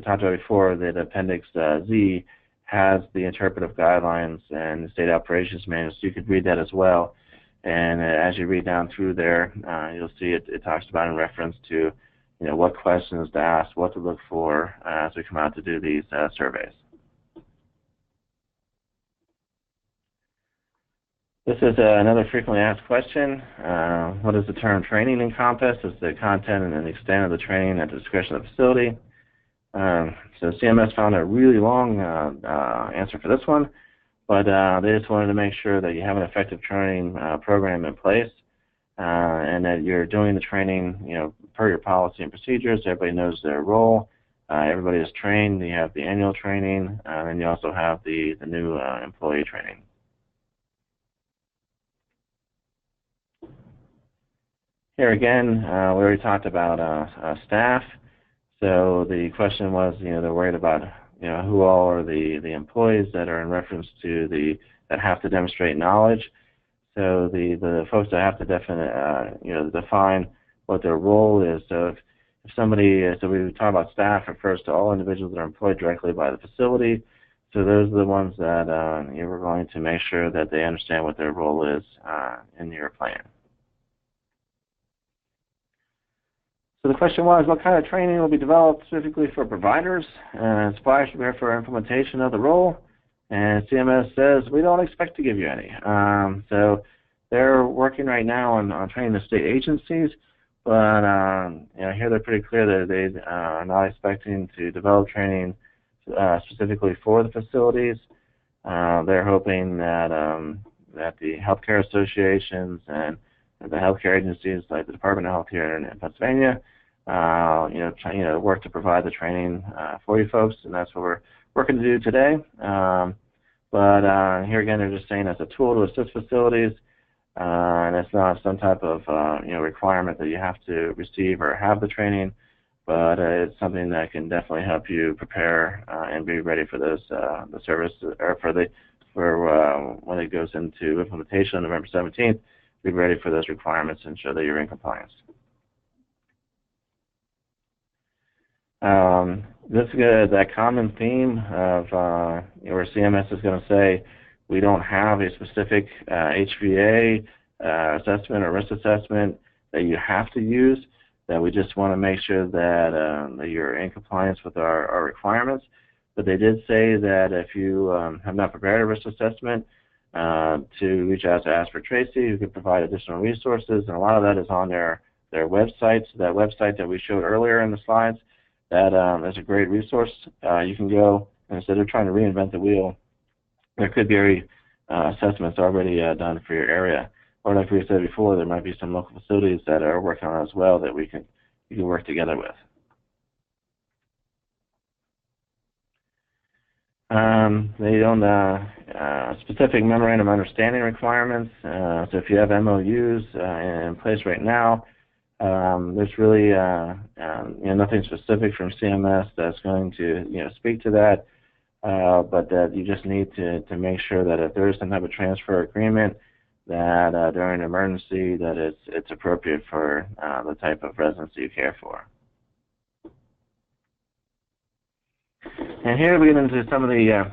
talked about before that Appendix Z has the interpretive guidelines and the State Operations Manual, so you could read that as well. And as you read down through there, you'll see it talks about in reference to what questions to ask, what to look for as we come out to do these surveys. This is another frequently asked question. What does the term training encompass? Is the content and the extent of the training at the discretion of the facility? So CMS found a really long answer for this one, but they just wanted to make sure that you have an effective training program in place and that you're doing the training per your policy and procedures. Everybody knows their role. Everybody is trained. You have the annual training, and you also have the new employee training. Here again, we already talked about staff. So the question was, they're worried about, who all are the employees that are in reference to that have to demonstrate knowledge. So the folks that have to define what their role is. So if somebody, so we talk about staff refers to all individuals that are employed directly by the facility. So those are the ones that we're going to make sure that they understand what their role is in your plan. So the question was, what kind of training will be developed specifically for providers and suppliers to prepare for implementation of the role? And CMS says, we don't expect to give you any. So they're working right now on training the state agencies, but here they're pretty clear that they are not expecting to develop training specifically for the facilities. They're hoping that that the healthcare associations and the healthcare agencies like the Department of Health here in Pennsylvania, work to provide the training for you folks, and that's what we're working to do today. But here again, they're just saying it's a tool to assist facilities, and it's not some type of requirement that you have to receive or have the training, but it's something that can definitely help you prepare and be ready for those the service or for when it goes into implementation on November 17th. Be ready for those requirements and show that you're in compliance. This is that common theme of where CMS is going to say we don't have a specific HVA assessment or risk assessment that you have to use, that we just want to make sure that, that you're in compliance with our requirements. But they did say that if you have not prepared a risk assessment, to reach out to Ask for Tracy, who could provide additional resources, and a lot of that is on their website. So that website that we showed earlier in the slides, that is a great resource. You can go, and instead of trying to reinvent the wheel, there could be assessments already done for your area. Or like we said before, there might be some local facilities that are working on it as well that you can work together with. They don't specific memorandum of understanding requirements. So if you have MOUs in place right now, there's really nothing specific from CMS that's going to speak to that, but that you just need to make sure that if there is some type of transfer agreement, that during an emergency that it's appropriate for the type of residency you care for. And here we get into some of the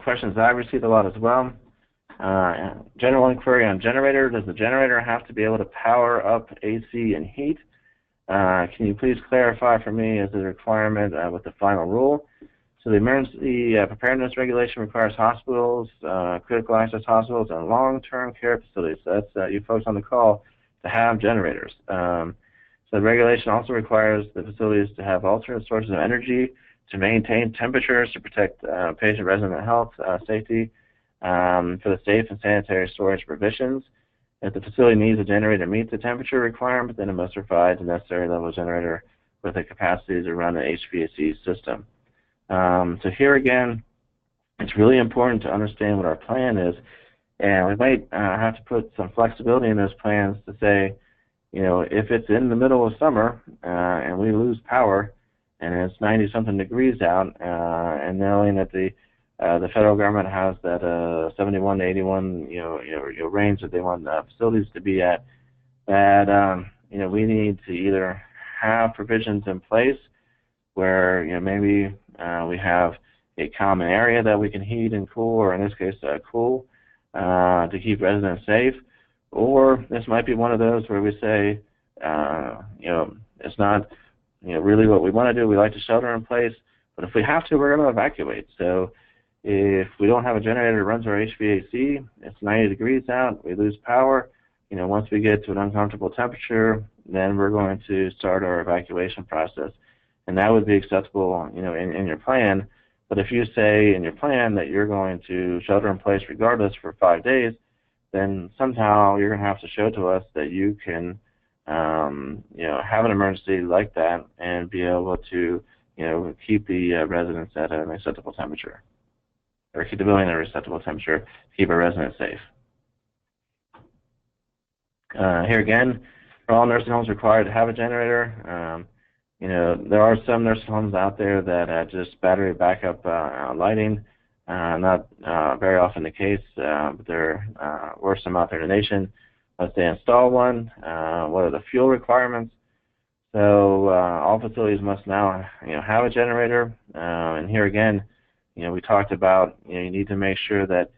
questions that I've received a lot as well. General inquiry on generator. Does the generator have to be able to power up AC and heat? Can you please clarify for me as a requirement with the final rule? So the emergency preparedness regulation requires hospitals, critical access hospitals, and long-term care facilities. So that's you folks on the call to have generators. So the regulation also requires the facilities to have alternate sources of energy to maintain temperatures to protect patient resident health, safety, for the safe and sanitary storage provisions. If the facility needs a generator to meet the temperature requirement, then it must provide the necessary level of generator with the capacity to run the HVAC system. So here again, it's really important to understand what our plan is, and we might have to put some flexibility in those plans to say, if it's in the middle of summer and we lose power and it's 90-something degrees out, and knowing that the federal government has that 71 to 81 range that they want facilities to be at, that we need to either have provisions in place where maybe we have a common area that we can heat and cool, or in this case cool, to keep residents safe, or this might be one of those where we say it's not really what we want to do. We like to shelter in place, but if we have to, we're going to evacuate. So if we don't have a generator that runs our HVAC, it's 90 degrees out, we lose power, once we get to an uncomfortable temperature, then we're going to start our evacuation process. And that would be acceptable, in your plan. But if you say in your plan that you're going to shelter in place regardless for 5 days, then somehow you're going to have to show to us that you can, have an emergency like that and be able to, keep the residents at an acceptable temperature, or keep the building at an acceptable temperature to keep our residents safe. Here again, are all nursing homes required to have a generator? There are some nursing homes out there that just battery backup lighting. Not very often the case, but there were some out there in the nation. Once they install one, what are the fuel requirements? So all facilities must now, have a generator. And here again, we talked about, you need to make sure that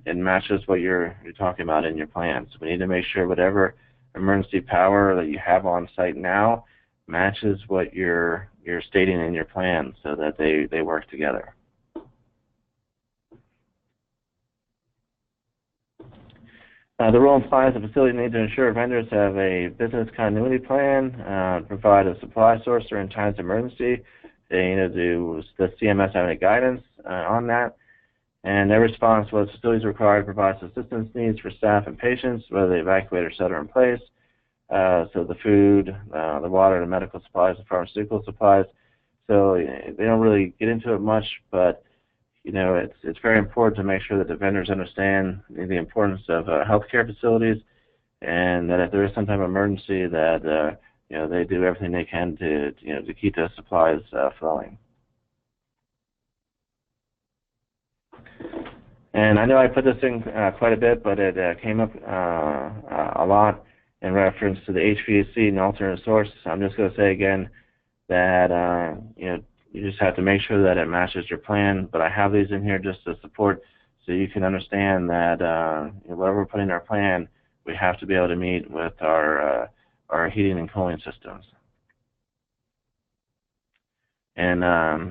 it matches what you're talking about in your plans. We need to make sure whatever emergency power that you have on site now matches what you're stating in your plan, so that they work together. The rule implies the facility needs to ensure vendors have a business continuity plan, provide a supply source during times of emergency. They need to do the CMS have any guidance on that. And their response was facilities required provides assistance needs for staff and patients, whether the evacuator set are in place. So the food, the water, the medical supplies, the pharmaceutical supplies. So they don't really get into it much, but it's very important to make sure that the vendors understand the importance of healthcare facilities, and that if there is some type of emergency, that they do everything they can to keep those supplies flowing. And I know I put this in quite a bit, but it came up a lot in reference to the HVAC and alternate source. So I'm just going to say again that you just have to make sure that it matches your plan. But I have these in here just to support, so you can understand that whatever we're putting in our plan, we have to be able to meet with our heating and cooling systems. And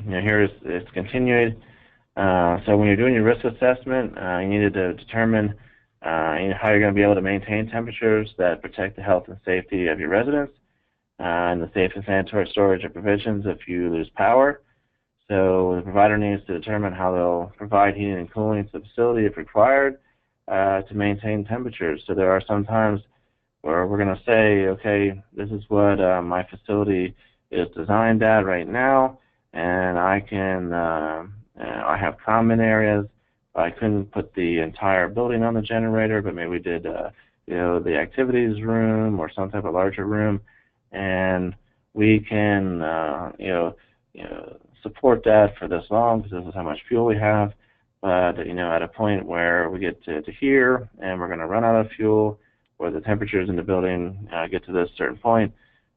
here it's continued. So when you're doing your risk assessment, you need to determine how you're going to be able to maintain temperatures that protect the health and safety of your residents, and the safe and sanitary storage of provisions if you lose power. So the provider needs to determine how they'll provide heating and cooling to the facility if required to maintain temperatures. So there are some times where we're going to say, okay, this is what my facility is designed at right now, and I can I have common areas. I couldn't put the entire building on the generator, but maybe we did the activities room or some type of larger room, and we can support that for this long because this is how much fuel we have. But at a point where we get to here and we're going to run out of fuel, or the temperatures in the building get to this certain point,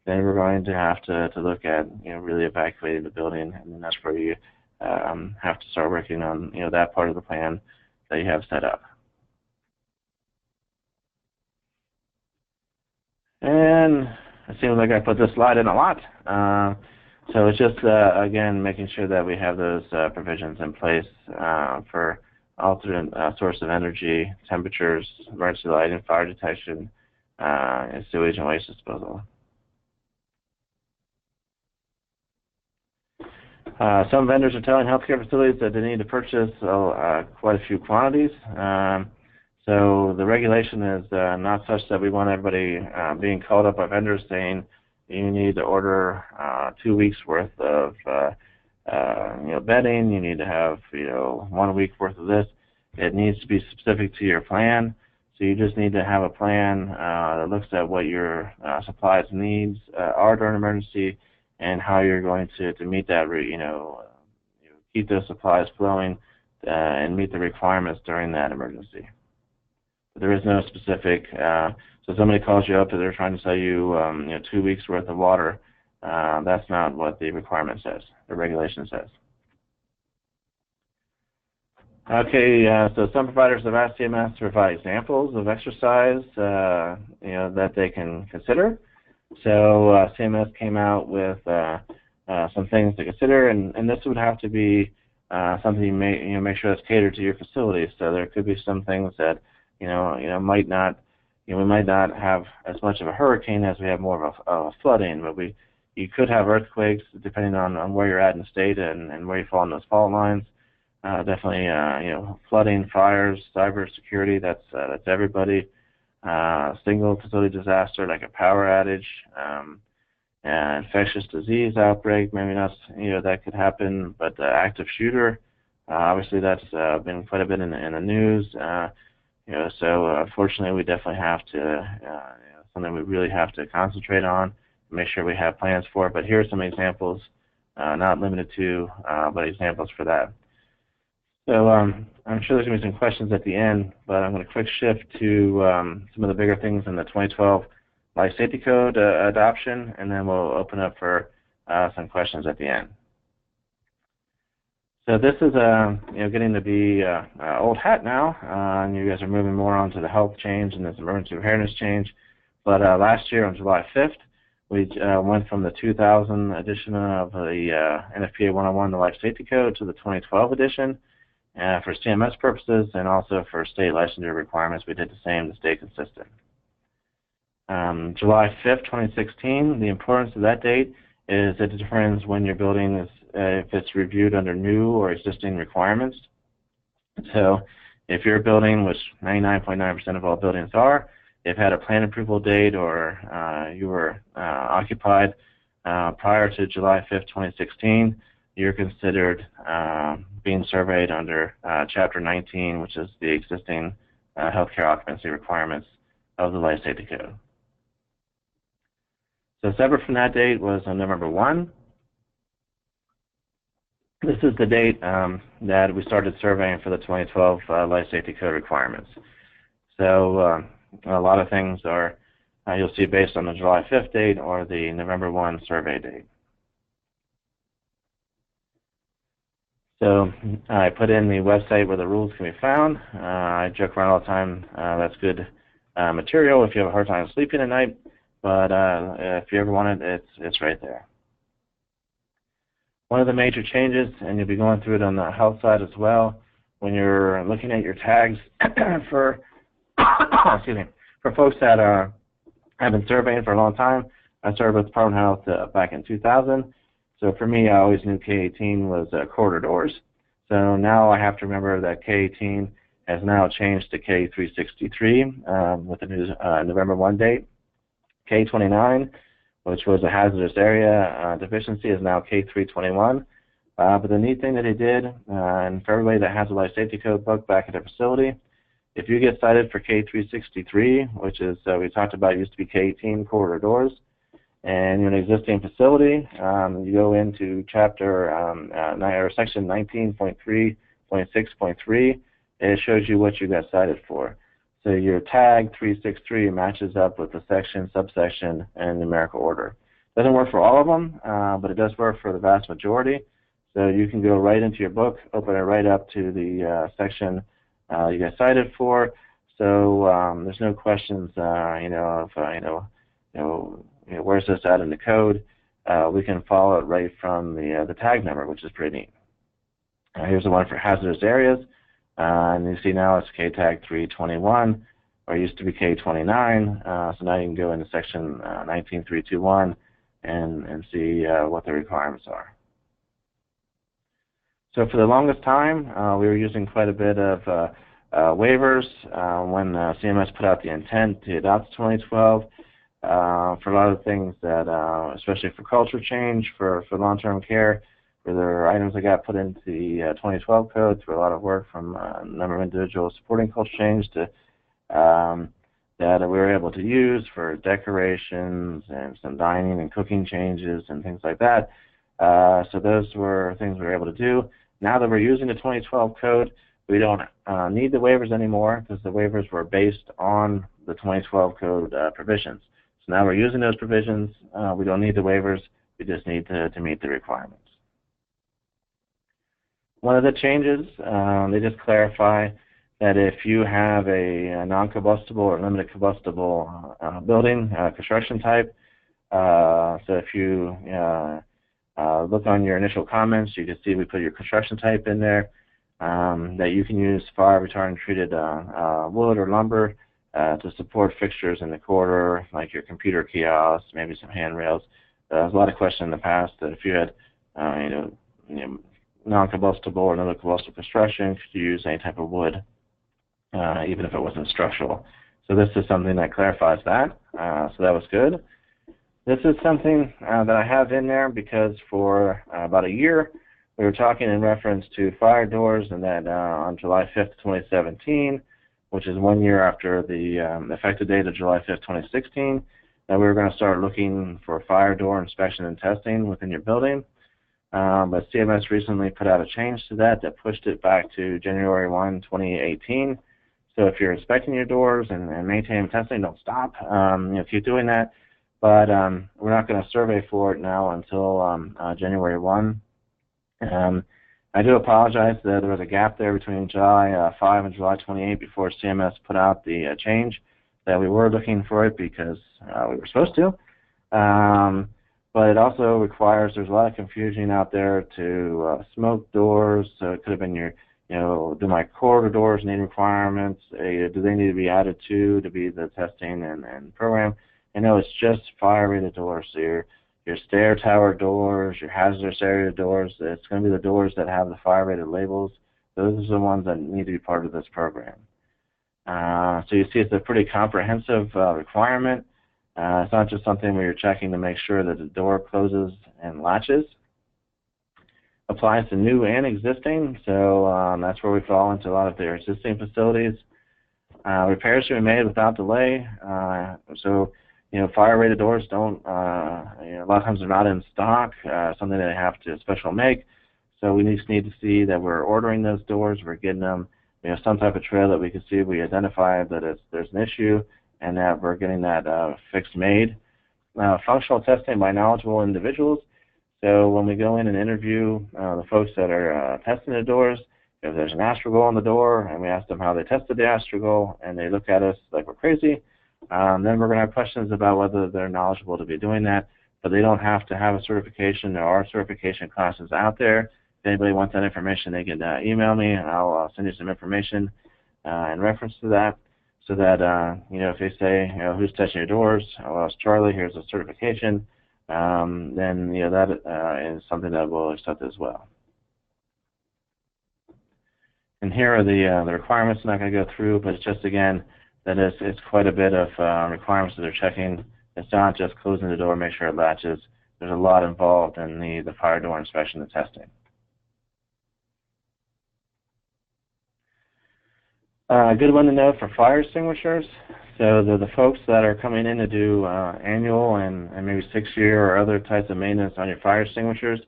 then we're going to have to look at really evacuating the building, and then that's where you have to start working on that part of the plan that you have set up. And it seems like I put this slide in a lot. So it's just, again, making sure that we have those provisions in place for alternate source of energy, temperatures, emergency lighting, fire detection, and sewage and waste disposal. Some vendors are telling healthcare facilities that they need to purchase quite a few quantities. So the regulation is not such that we want everybody being called up by vendors saying you need to order 2 weeks worth of bedding, you need to have 1 week worth of this. It needs to be specific to your plan. So you just need to have a plan that looks at what your supplies needs are during an emergency, and how you're going to meet that, keep those supplies flowing and meet the requirements during that emergency. But there is no specific, so somebody calls you up and they're trying to sell you, 2 weeks worth of water. That's not what the requirement says, the regulation says. Okay, so some providers have asked CMS to provide examples of exercise, that they can consider. So CMS came out with some things to consider, and this would have to be something you make sure that's catered to your facility. So there could be some things that might not, we might not have as much of a hurricane as we have more of a flooding, but you could have earthquakes depending on where you're at in the state and where you fall in those fault lines. Definitely, flooding, fires, cyber security. That's everybody. Single facility disaster like a power outage, infectious disease outbreak, maybe not, that could happen, but active shooter, obviously that's been quite a bit in the news, so unfortunately we definitely have to, something we really have to concentrate on, make sure we have plans for it. But here are some examples, not limited to, but examples for that. So I'm sure there's going to be some questions at the end, but I'm going to quick shift to some of the bigger things in the 2012 Life Safety Code adoption, and then we'll open up for some questions at the end. So this is getting to be old hat now, and you guys are moving more onto the health change and this emergency preparedness change. But last year on July 5th, we went from the 2000 edition of the NFPA 101, the Life Safety Code, to the 2012 edition for CMS purposes, and also for state licensure requirements. We did the same to stay consistent. July 5th, 2016, the importance of that date is it determines when your building is, if it's reviewed under new or existing requirements. So if your building, which 99.9% of all buildings are, if had a plan approval date or you were occupied prior to July 5th, 2016, you're considered being surveyed under Chapter 19, which is the existing healthcare occupancy requirements of the Life Safety Code. So separate from that date was on November 1. This is the date that we started surveying for the 2012 Life Safety Code requirements. So a lot of things are you'll see based on the July 5th date or the November 1 survey date. So I put in the website where the rules can be found. I joke around all the time, that's good material if you have a hard time sleeping at night, but if you ever want it, it's right there. One of the major changes, and you'll be going through it on the health side as well, when you're looking at your tags for excuse me, for folks that have been surveying for a long time. I started with Department of Health back in 2000. So for me, I always knew K18 was corridor doors. So now I have to remember that K18 has now changed to K363 with the new November 1 date. K29, which was a hazardous area deficiency, is now K321. But the neat thing that he did, and for everybody that has a Life Safety Code book back at their facility, if you get cited for K363, which is, we talked about, used to be K18 corridor doors, and you're an existing facility, you go into chapter or section 19.3.6.3, it shows you what you got cited for. So your tag 363 matches up with the section, subsection, and numerical order. Doesn't work for all of them, but it does work for the vast majority. So you can go right into your book, open it right up to the section you got cited for. So there's no questions, where's this at in the code? We can follow it right from the tag number, which is pretty neat. Here's the one for hazardous areas, and you see now it's K-tag 321, or it used to be K29. So now you can go into section 19321 and see what the requirements are. So for the longest time, we were using quite a bit of waivers when CMS put out the intent to adopt 2012. For a lot of things that, especially for culture change, for long-term care, for their items that got put into the 2012 code through a lot of work from a number of individuals supporting culture change to that we were able to use for decorations and some dining and cooking changes and things like that. So those were things we were able to do. Now that we're using the 2012 code, we don't need the waivers anymore because the waivers were based on the 2012 code provisions. So now we're using those provisions. We don't need the waivers. We just need to meet the requirements. One of the changes, they just clarify that if you have a non-combustible or limited combustible building, construction type, so if you look on your initial comments, you can see we put your construction type in there, that you can use fire retardant treated wood or lumber to support fixtures in the corridor, like your computer kiosks, maybe some handrails. There's a lot of questions in the past that if you had non-combustible or another combustible construction, could you use any type of wood, even if it wasn't structural. So this is something that clarifies that, so that was good. This is something that I have in there because for about a year we were talking in reference to fire doors, and that on July 5th, 2017, which is 1 year after the effective date of July 5th, 2016, that we were going to start looking for fire door inspection and testing within your building. But CMS recently put out a change to that pushed it back to January 1, 2018. So if you're inspecting your doors and maintaining testing, don't stop. Keep doing that. But we're not going to survey for it now until January 1. I do apologize that there was a gap there between July 5 and July 28 before CMS put out the change that we were looking for it because we were supposed to. But it also requires, there's a lot of confusion out there to smoke doors. So it could have been your, do my corridor doors need requirements? Do they need to be added to be the testing and program? It's just fire-rated doors. So your stair tower doors, your hazardous area doors, it's going to be the doors that have the fire-rated labels. Those are the ones that need to be part of this program. So you see it's a pretty comprehensive requirement. It's not just something where you're checking to make sure that the door closes and latches. Applies to new and existing, so that's where we fall into a lot of their existing facilities. Repairs should be made without delay. Fire-rated doors don't, a lot of times they're not in stock, something they have to special make. So we just need to see that we're ordering those doors, we're getting them, some type of trail that we can see we identify that there's an issue and that we're getting that fixed made. Functional testing by knowledgeable individuals. So when we go in and interview the folks that are testing the doors, if there's an astrogol on the door and we ask them how they tested the astrogol and they look at us like we're crazy, then we're going to have questions about whether they're knowledgeable to be doing that, but they don't have to have a certification. There are certification classes out there. If anybody wants that information, they can email me and I'll send you some information in reference to that. So that, if they say, who's testing your doors? Well, it's Charlie, here's a certification, then, that is something that we'll accept as well. And here are the requirements. I'm not going to go through, but it's just, again, that it's quite a bit of requirements that they're checking. It's not just closing the door, make sure it latches. There's a lot involved in the fire door inspection and testing. A good one to know for fire extinguishers. So the folks that are coming in to do annual and maybe 6-year or other types of maintenance on your fire extinguishers,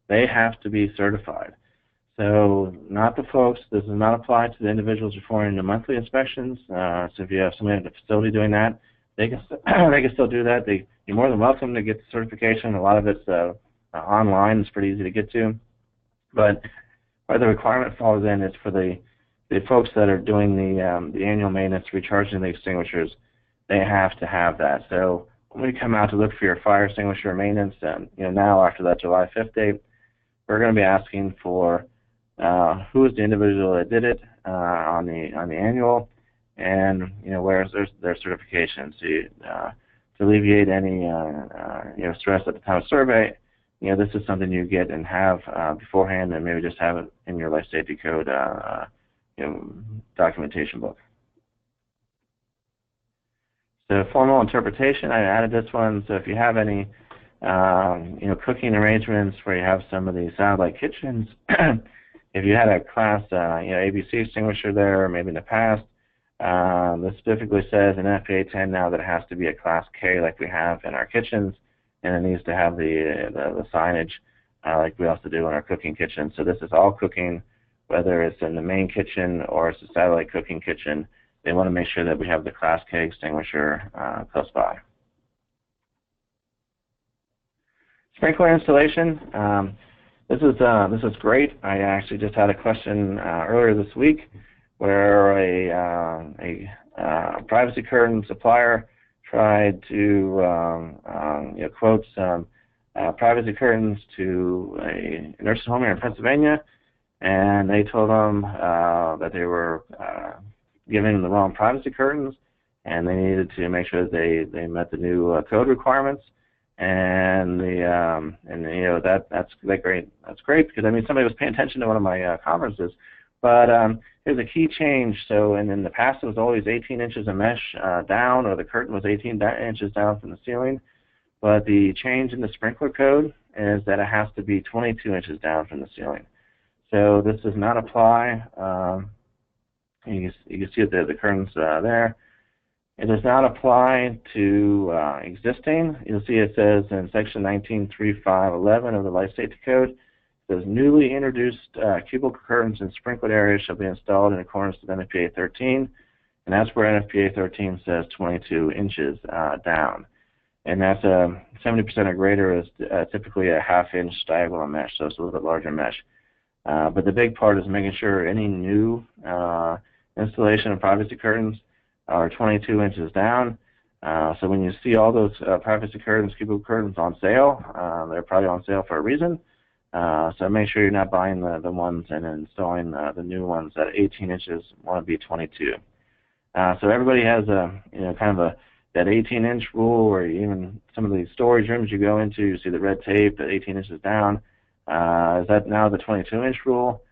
they have to be certified. So not the folks, this does not apply to the individuals performing the monthly inspections. So if you have somebody at the facility doing that, they can still do that. You're more than welcome to get the certification. A lot of it's online. It's pretty easy to get to. But where the requirement falls in is for the folks that are doing the annual maintenance, recharging the extinguishers, they have to have that. So when we come out to look for your fire extinguisher maintenance, now after that July 5th date, we're going to be asking for who is the individual that did it on the annual, and where's their certification. So to alleviate any stress at the time of survey, this is something you get and have beforehand, and maybe just have it in your life safety code documentation book. So formal interpretation, I added this one. So if you have any cooking arrangements where you have some of these satellite kitchens, if you had a class ABC extinguisher there, maybe in the past, this specifically says in FPA 10 now that it has to be a class K like we have in our kitchens, and it needs to have the signage like we also do in our cooking kitchen. So this is all cooking, whether it's in the main kitchen or it's a satellite cooking kitchen. They want to make sure that we have the Class K extinguisher close by. Sprinkler installation. This is great. I actually just had a question earlier this week where a privacy curtain supplier tried to quote some privacy curtains to a nursing home here in Pennsylvania, and they told them that they were giving them the wrong privacy curtains, and they needed to make sure that they met the new code requirements. And that's great. That's great because somebody was paying attention to one of my conferences. But here's a key change. So, and in the past it was always 18 inches of mesh down, or the curtain was 18 inches down from the ceiling. But the change in the sprinkler code is that it has to be 22 inches down from the ceiling. So this does not apply. You can see the curtains there. It does not apply to existing. You'll see it says in section 19.3.5.11 of the Life Safety Code, it says newly introduced cubicle curtains in sprinkled areas shall be installed in accordance with NFPA 13. and that's where NFPA 13 says 22 inches down. And that's 70% or greater is typically a half-inch diagonal mesh, so it's a little bit larger mesh. But the big part is making sure any new installation of privacy curtains are 22 inches down. So when you see all those privacy curtains, cubicle curtains on sale, they're probably on sale for a reason. So make sure you're not buying the ones and installing the new ones at 18 inches, want to be 22. So everybody has kind of that 18-inch rule, where even some of these storage rooms you go into, you see the red tape at 18 inches down. Is that now the 22-inch rule?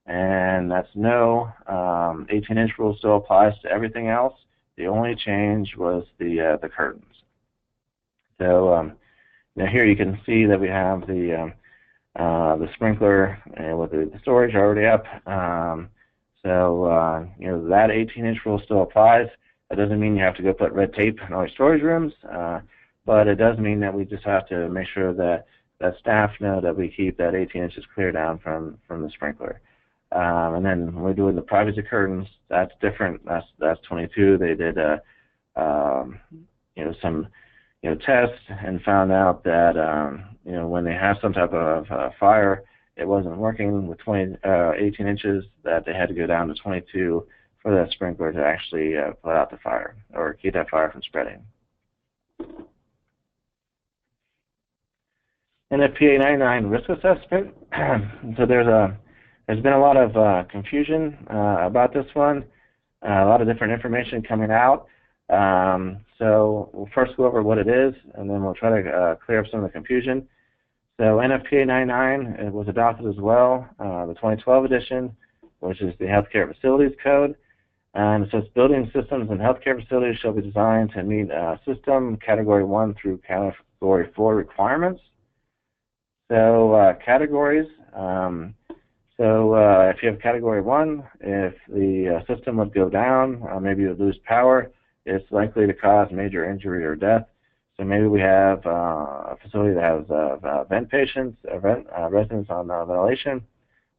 And that's no. 18-inch rule still applies to everything else. The only change was the curtains. So now here you can see that we have the sprinkler with the storage already up. That 18-inch rule still applies. That doesn't mean you have to go put red tape in all your storage rooms, but it does mean that we just have to make sure that staff know that we keep that 18 inches clear down from the sprinkler. And then when we're doing the privacy curtains, that's different. That's 22. They did some tests and found out that when they have some type of fire, it wasn't working with 18 inches, that they had to go down to 22 for that sprinkler to actually put out the fire or keep that fire from spreading. NFPA 99 risk assessment. So there's been a lot of confusion about this one, a lot of different information coming out. So we'll first go over what it is, and then we'll try to clear up some of the confusion. So NFPA 99, it was adopted as well, the 2012 edition, which is the Healthcare Facilities Code. And it says building systems and healthcare facilities shall be designed to meet system Category 1 through Category 4 requirements. So categories, if you have Category 1, if the system would go down, maybe you would lose power, it's likely to cause major injury or death. So maybe we have a facility that has vent patients, residents on ventilation.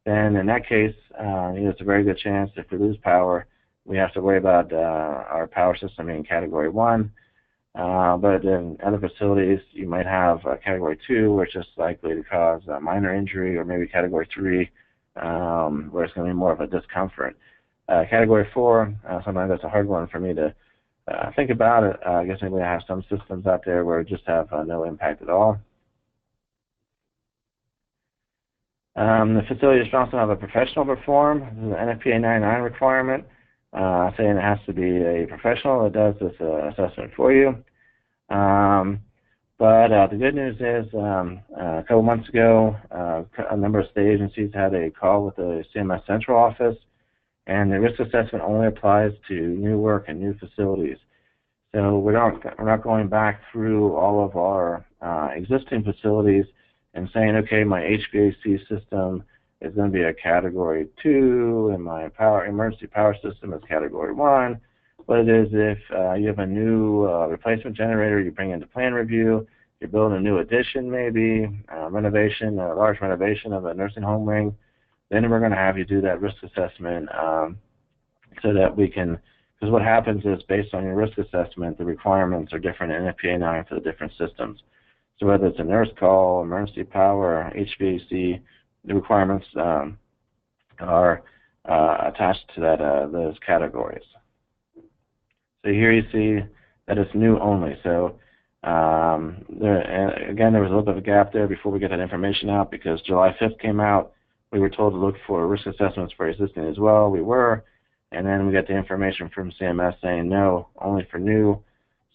Then in that case, it's a very good chance if we lose power, we have to worry about our power system being Category 1. But in other facilities, you might have Category 2, which is likely to cause a minor injury, or maybe Category 3, where it's going to be more of a discomfort. Category 4, sometimes that's a hard one for me to think about it. I guess maybe I have some systems out there where it just have no impact at all. The facility should also have a professional perform. This is an NFPA 99 requirement, saying it has to be a professional that does this assessment for you. But the good news is a couple months ago, a number of state agencies had a call with the CMS Central Office, and the risk assessment only applies to new work and new facilities. So we're not going back through all of our existing facilities and saying, okay, my HVAC system is going to be a Category 2, and my emergency power system is Category 1. What it is, if you have a new replacement generator you bring into plan review, you're building a new addition maybe, renovation, a large renovation of a nursing home wing, then we're going to have you do that risk assessment so that we can, because what happens is based on your risk assessment, the requirements are different in NFPA 9 for the different systems. So whether it's a nurse call, emergency power, HVAC, the requirements are attached to those categories. So here you see that it's new only. So again, there was a little bit of a gap there before we get that information out, because July 5th came out. We were told to look for risk assessments for existing as well. We were. And then we got the information from CMS saying no, only for new.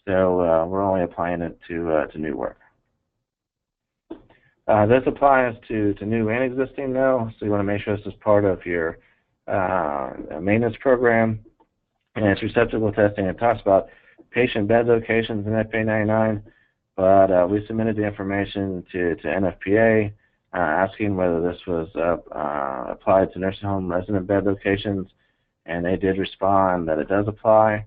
So we're only applying it to new work. This applies to new and existing though, so you want to make sure this is part of your maintenance program. And it's receptacle testing. It talks about patient bed locations in NFPA 99, but we submitted the information to NFPA asking whether this was applied to nursing home resident bed locations, and they did respond that it does apply.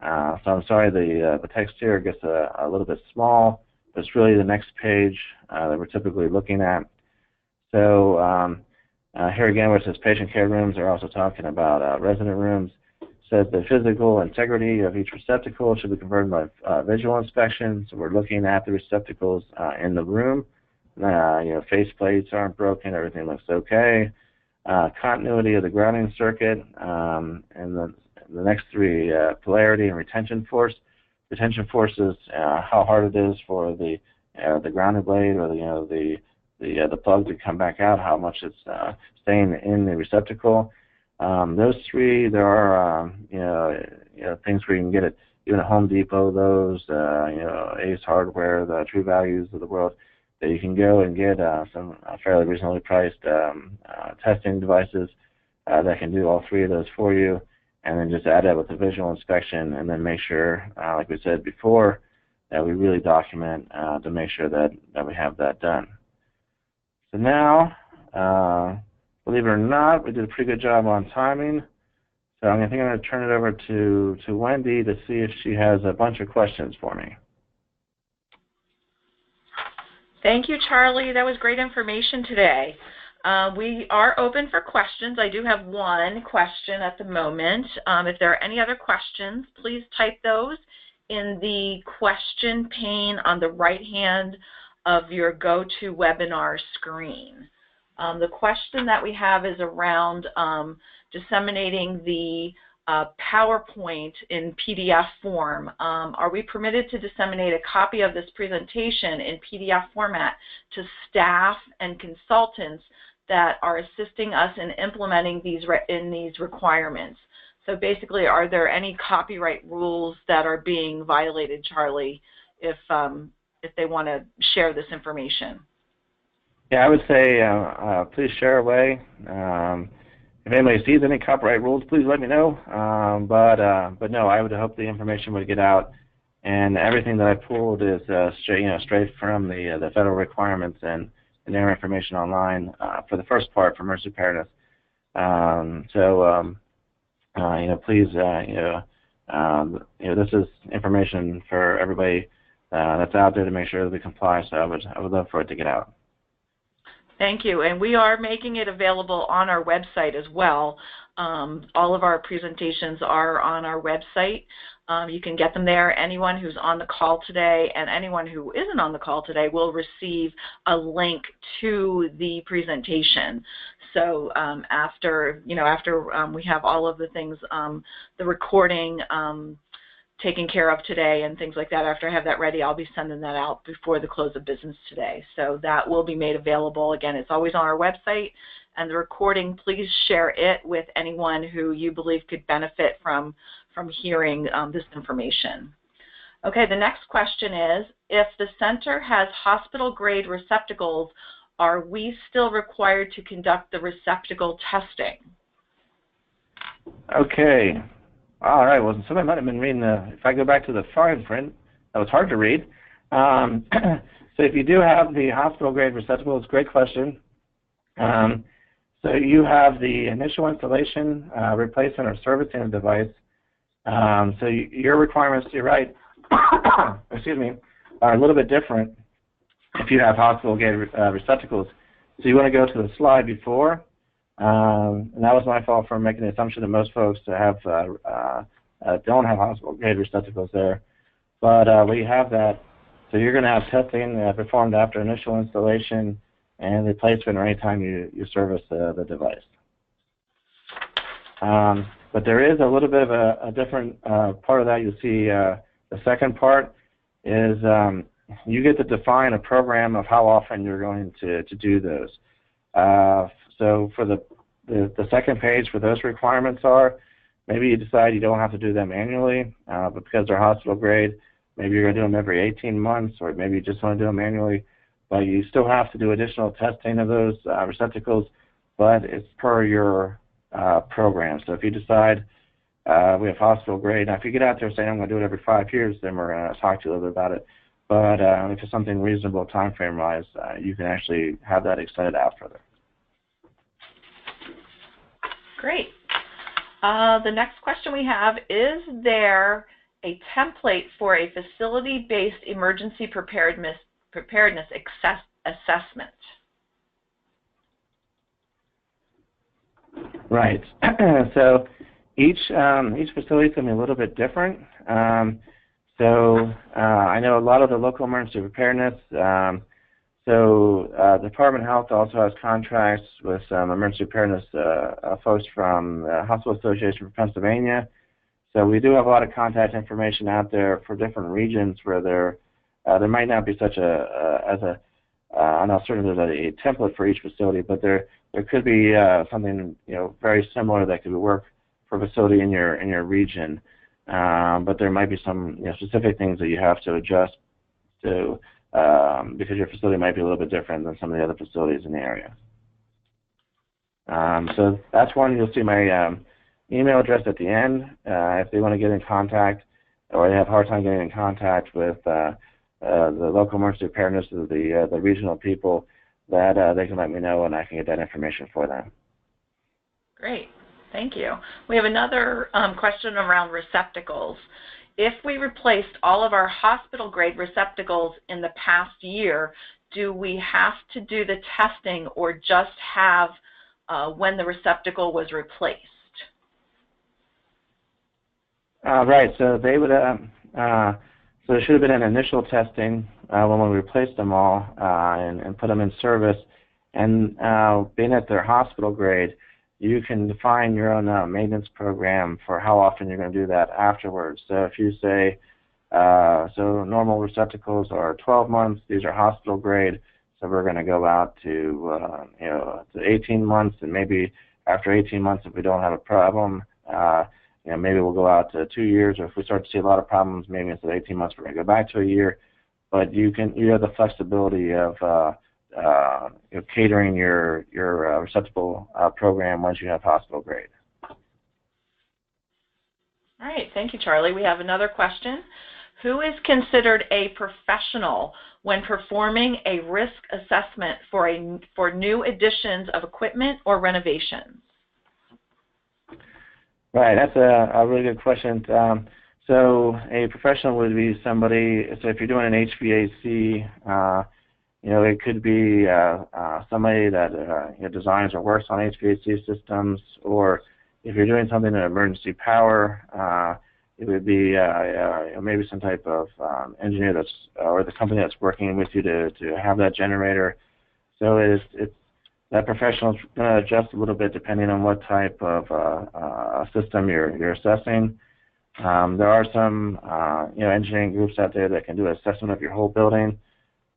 So I'm sorry the text here gets a little bit small. It's really the next page that we're typically looking at. So here again, where it says patient care rooms, they're also talking about resident rooms. says the physical integrity of each receptacle should be confirmed by visual inspection. So we're looking at the receptacles in the room. Face plates aren't broken, everything looks okay. Continuity of the grounding circuit, and the next three, polarity and retention force. Retention force is how hard it is for the grounding blade or the plug to come back out, how much it's staying in the receptacle. Those three, there are things where you can get it even at Home Depot. Those Ace Hardware, the True Values of the world, that you can go and get some fairly reasonably priced testing devices that can do all three of those for you, and then just add that with a visual inspection, and then make sure, like we said before, that we really document to make sure that we have that done. So now, believe it or not, we did a pretty good job on timing. So I think I'm going to turn it over to Wendy to see if she has a bunch of questions for me. Thank you, Charlie. That was great information today. We are open for questions. I do have one question at the moment. If there are any other questions, please type those in the question pane on the right hand of your GoToWebinar screen. The question that we have is around disseminating the PowerPoint in PDF form. Are we permitted to disseminate a copy of this presentation in PDF format to staff and consultants that are assisting us in implementing these requirements? So basically, are there any copyright rules that are being violated, Charlie, if they want to share this information? Yeah, I would say please share away. If anybody sees any copyright rules, please let me know. But no, I would hope the information would get out, and everything that I pulled is straight from the federal requirements and their information online for the first part for emergency preparedness. Please, this is information for everybody that's out there to make sure that we comply. So I would love for it to get out. Thank you. And we are making it available on our website as well. All of our presentations are on our website. You can get them there. Anyone who's on the call today and anyone who isn't on the call today will receive a link to the presentation. So after we have all of the things, the recording taken care of today and things like that, after I have that ready, I'll be sending that out before the close of business today. So that will be made available. Again, it's always on our website. And the recording, please share it with anyone who you believe could benefit from hearing this information. Okay, the next question is, if the center has hospital-grade receptacles, are we still required to conduct the receptacle testing? Okay. All right. Well, somebody might have been reading if I go back to the fine print, that was hard to read. So if you do have the hospital-grade receptacles, great question. So you have the initial installation, replacement, or servicing of the device. So your requirements, you're right, excuse me, are a little bit different if you have hospital-grade receptacles. So you want to go to the slide before. And that was my fault for making the assumption that most folks have don't have hospital-grade receptacles there. But we have that. So you're going to have testing performed after initial installation and replacement or anytime you service the device. But there is a little bit of a different part of that. You'll see the second part is you get to define a program of how often you're going to do those. So for the second page for those requirements are, maybe you decide you don't have to do them annually, but because they're hospital grade, maybe you're going to do them every 18 months, or maybe you just want to do them annually, but you still have to do additional testing of those receptacles, but it's per your program. So if you decide we have hospital grade, now if you get out there saying I'm going to do it every 5 years, then we're going to talk to you a little bit about it. But if it's something reasonable time frame wise, you can actually have that extended out further. Great. The next question we have, is there a template for a facility-based emergency preparedness assessment? Right. So, Each facility is going to be a little bit different. I know a lot of the local emergency preparedness. The Department of Health also has contracts with some emergency preparedness folks from the Hospital Association for Pennsylvania. So we do have a lot of contact information out there for different regions where there might not be such I'm not certain there's a template for each facility, but there could be something very similar that could work for a facility in your region. But there might be some specific things that you have to adjust to because your facility might be a little bit different than some of the other facilities in the area. So that's one. You'll see my email address at the end if they want to get in contact or they have a hard time getting in contact with the local emergency preparedness of the regional people, that they can let me know and I can get that information for them. Great. Thank you. We have another question around receptacles. If we replaced all of our hospital-grade receptacles in the past year, do we have to do the testing or just have when the receptacle was replaced? Right. So they would. So there should have been an initial testing when we replaced them all and put them in service. And being at their hospital grade, you can define your own maintenance program for how often you're going to do that afterwards. So if you say, so normal receptacles are 12 months, these are hospital grade, so we're going to go out to, to 18 months, and maybe after 18 months, if we don't have a problem, maybe we'll go out to 2 years, or if we start to see a lot of problems, maybe instead of 18 months, we're going to go back to a year. But you have the flexibility of catering your receptacle program once you have hospital grade. All right, thank you, Charlie. We have another question. Who is considered a professional when performing a risk assessment for new additions of equipment or renovations? Right, that's a really good question. So a professional would be somebody, so if you're doing an HVAC, it could be somebody that designs or works on HVAC systems, or if you're doing something in emergency power, it would be maybe some type of engineer or the company that's working with you to have that generator. So it's that professional is going to adjust a little bit depending on what type of system you're assessing. There are some engineering groups out there that can do an assessment of your whole building,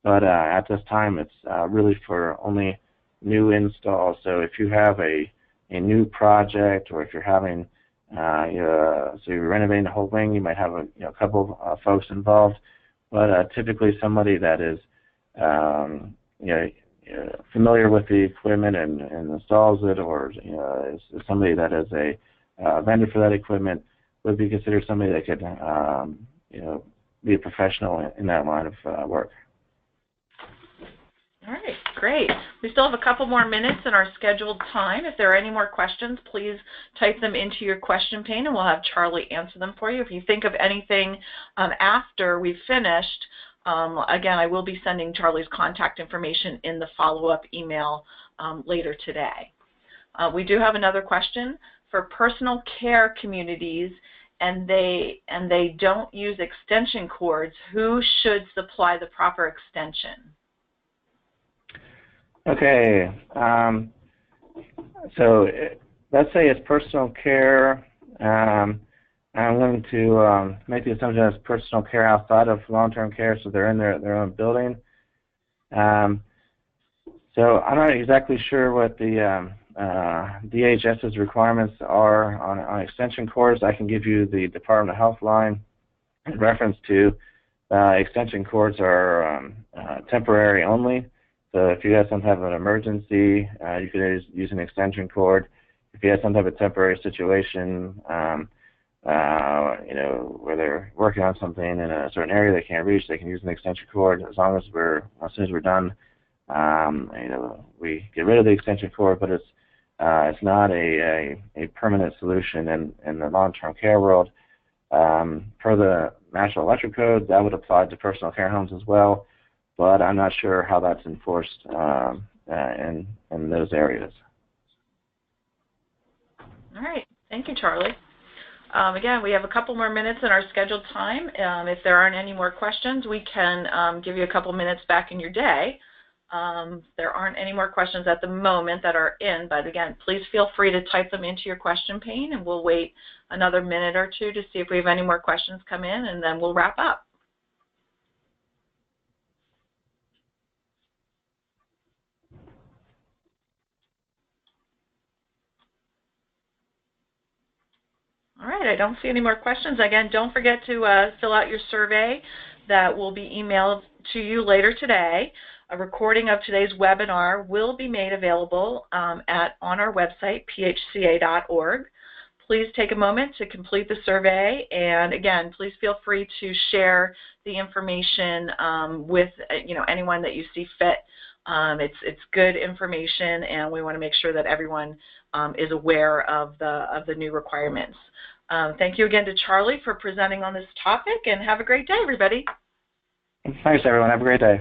but at this time it's really for only new installs. So if you have a new project, or if you're having so you're renovating the whole wing, you might have a couple of folks involved, but typically somebody that is familiar with the equipment and installs it, or is somebody that is a vendor for that equipment, would be considered somebody that could be a professional in that line of work. All right, great. We still have a couple more minutes in our scheduled time. If there are any more questions, please type them into your question pane and we'll have Charlie answer them for you. If you think of anything after we've finished, again, I will be sending Charlie's contact information in the follow-up email later today. We do have another question. For personal care communities and they don't use extension cords, who should supply the proper extension? Okay, so let's say it's personal care. I'm going to make the assumption it's personal care outside of long-term care, so they're in their own building. So I'm not exactly sure what the DHS's requirements are on extension cords. I can give you the Department of Health line in reference to extension cords are temporary only. So if you have some type of an emergency, you could use an extension cord. If you have some type of temporary situation, where they're working on something in a certain area they can't reach, they can use an extension cord. As soon as we're done, we get rid of the extension cord, but it's not a permanent solution in the long-term care world. Per the National Electric Code, that would apply to personal care homes as well, but I'm not sure how that's enforced in those areas. All right. Thank you, Charlie. Again, we have a couple more minutes in our scheduled time. If there aren't any more questions, we can give you a couple minutes back in your day. There aren't any more questions at the moment that are in, but again, please feel free to type them into your question pane, and we'll wait another minute or two to see if we have any more questions come in, and then we'll wrap up. All right, I don't see any more questions. Again, don't forget to fill out your survey that will be emailed to you later today. A recording of today's webinar will be made available on our website, phca.org. Please take a moment to complete the survey, and again, please feel free to share the information with anyone that you see fit. It's good information, and we want to make sure that everyone is aware of the new requirements. Thank you again to Charlie for presenting on this topic, and have a great day, everybody. Thanks, everyone. Have a great day.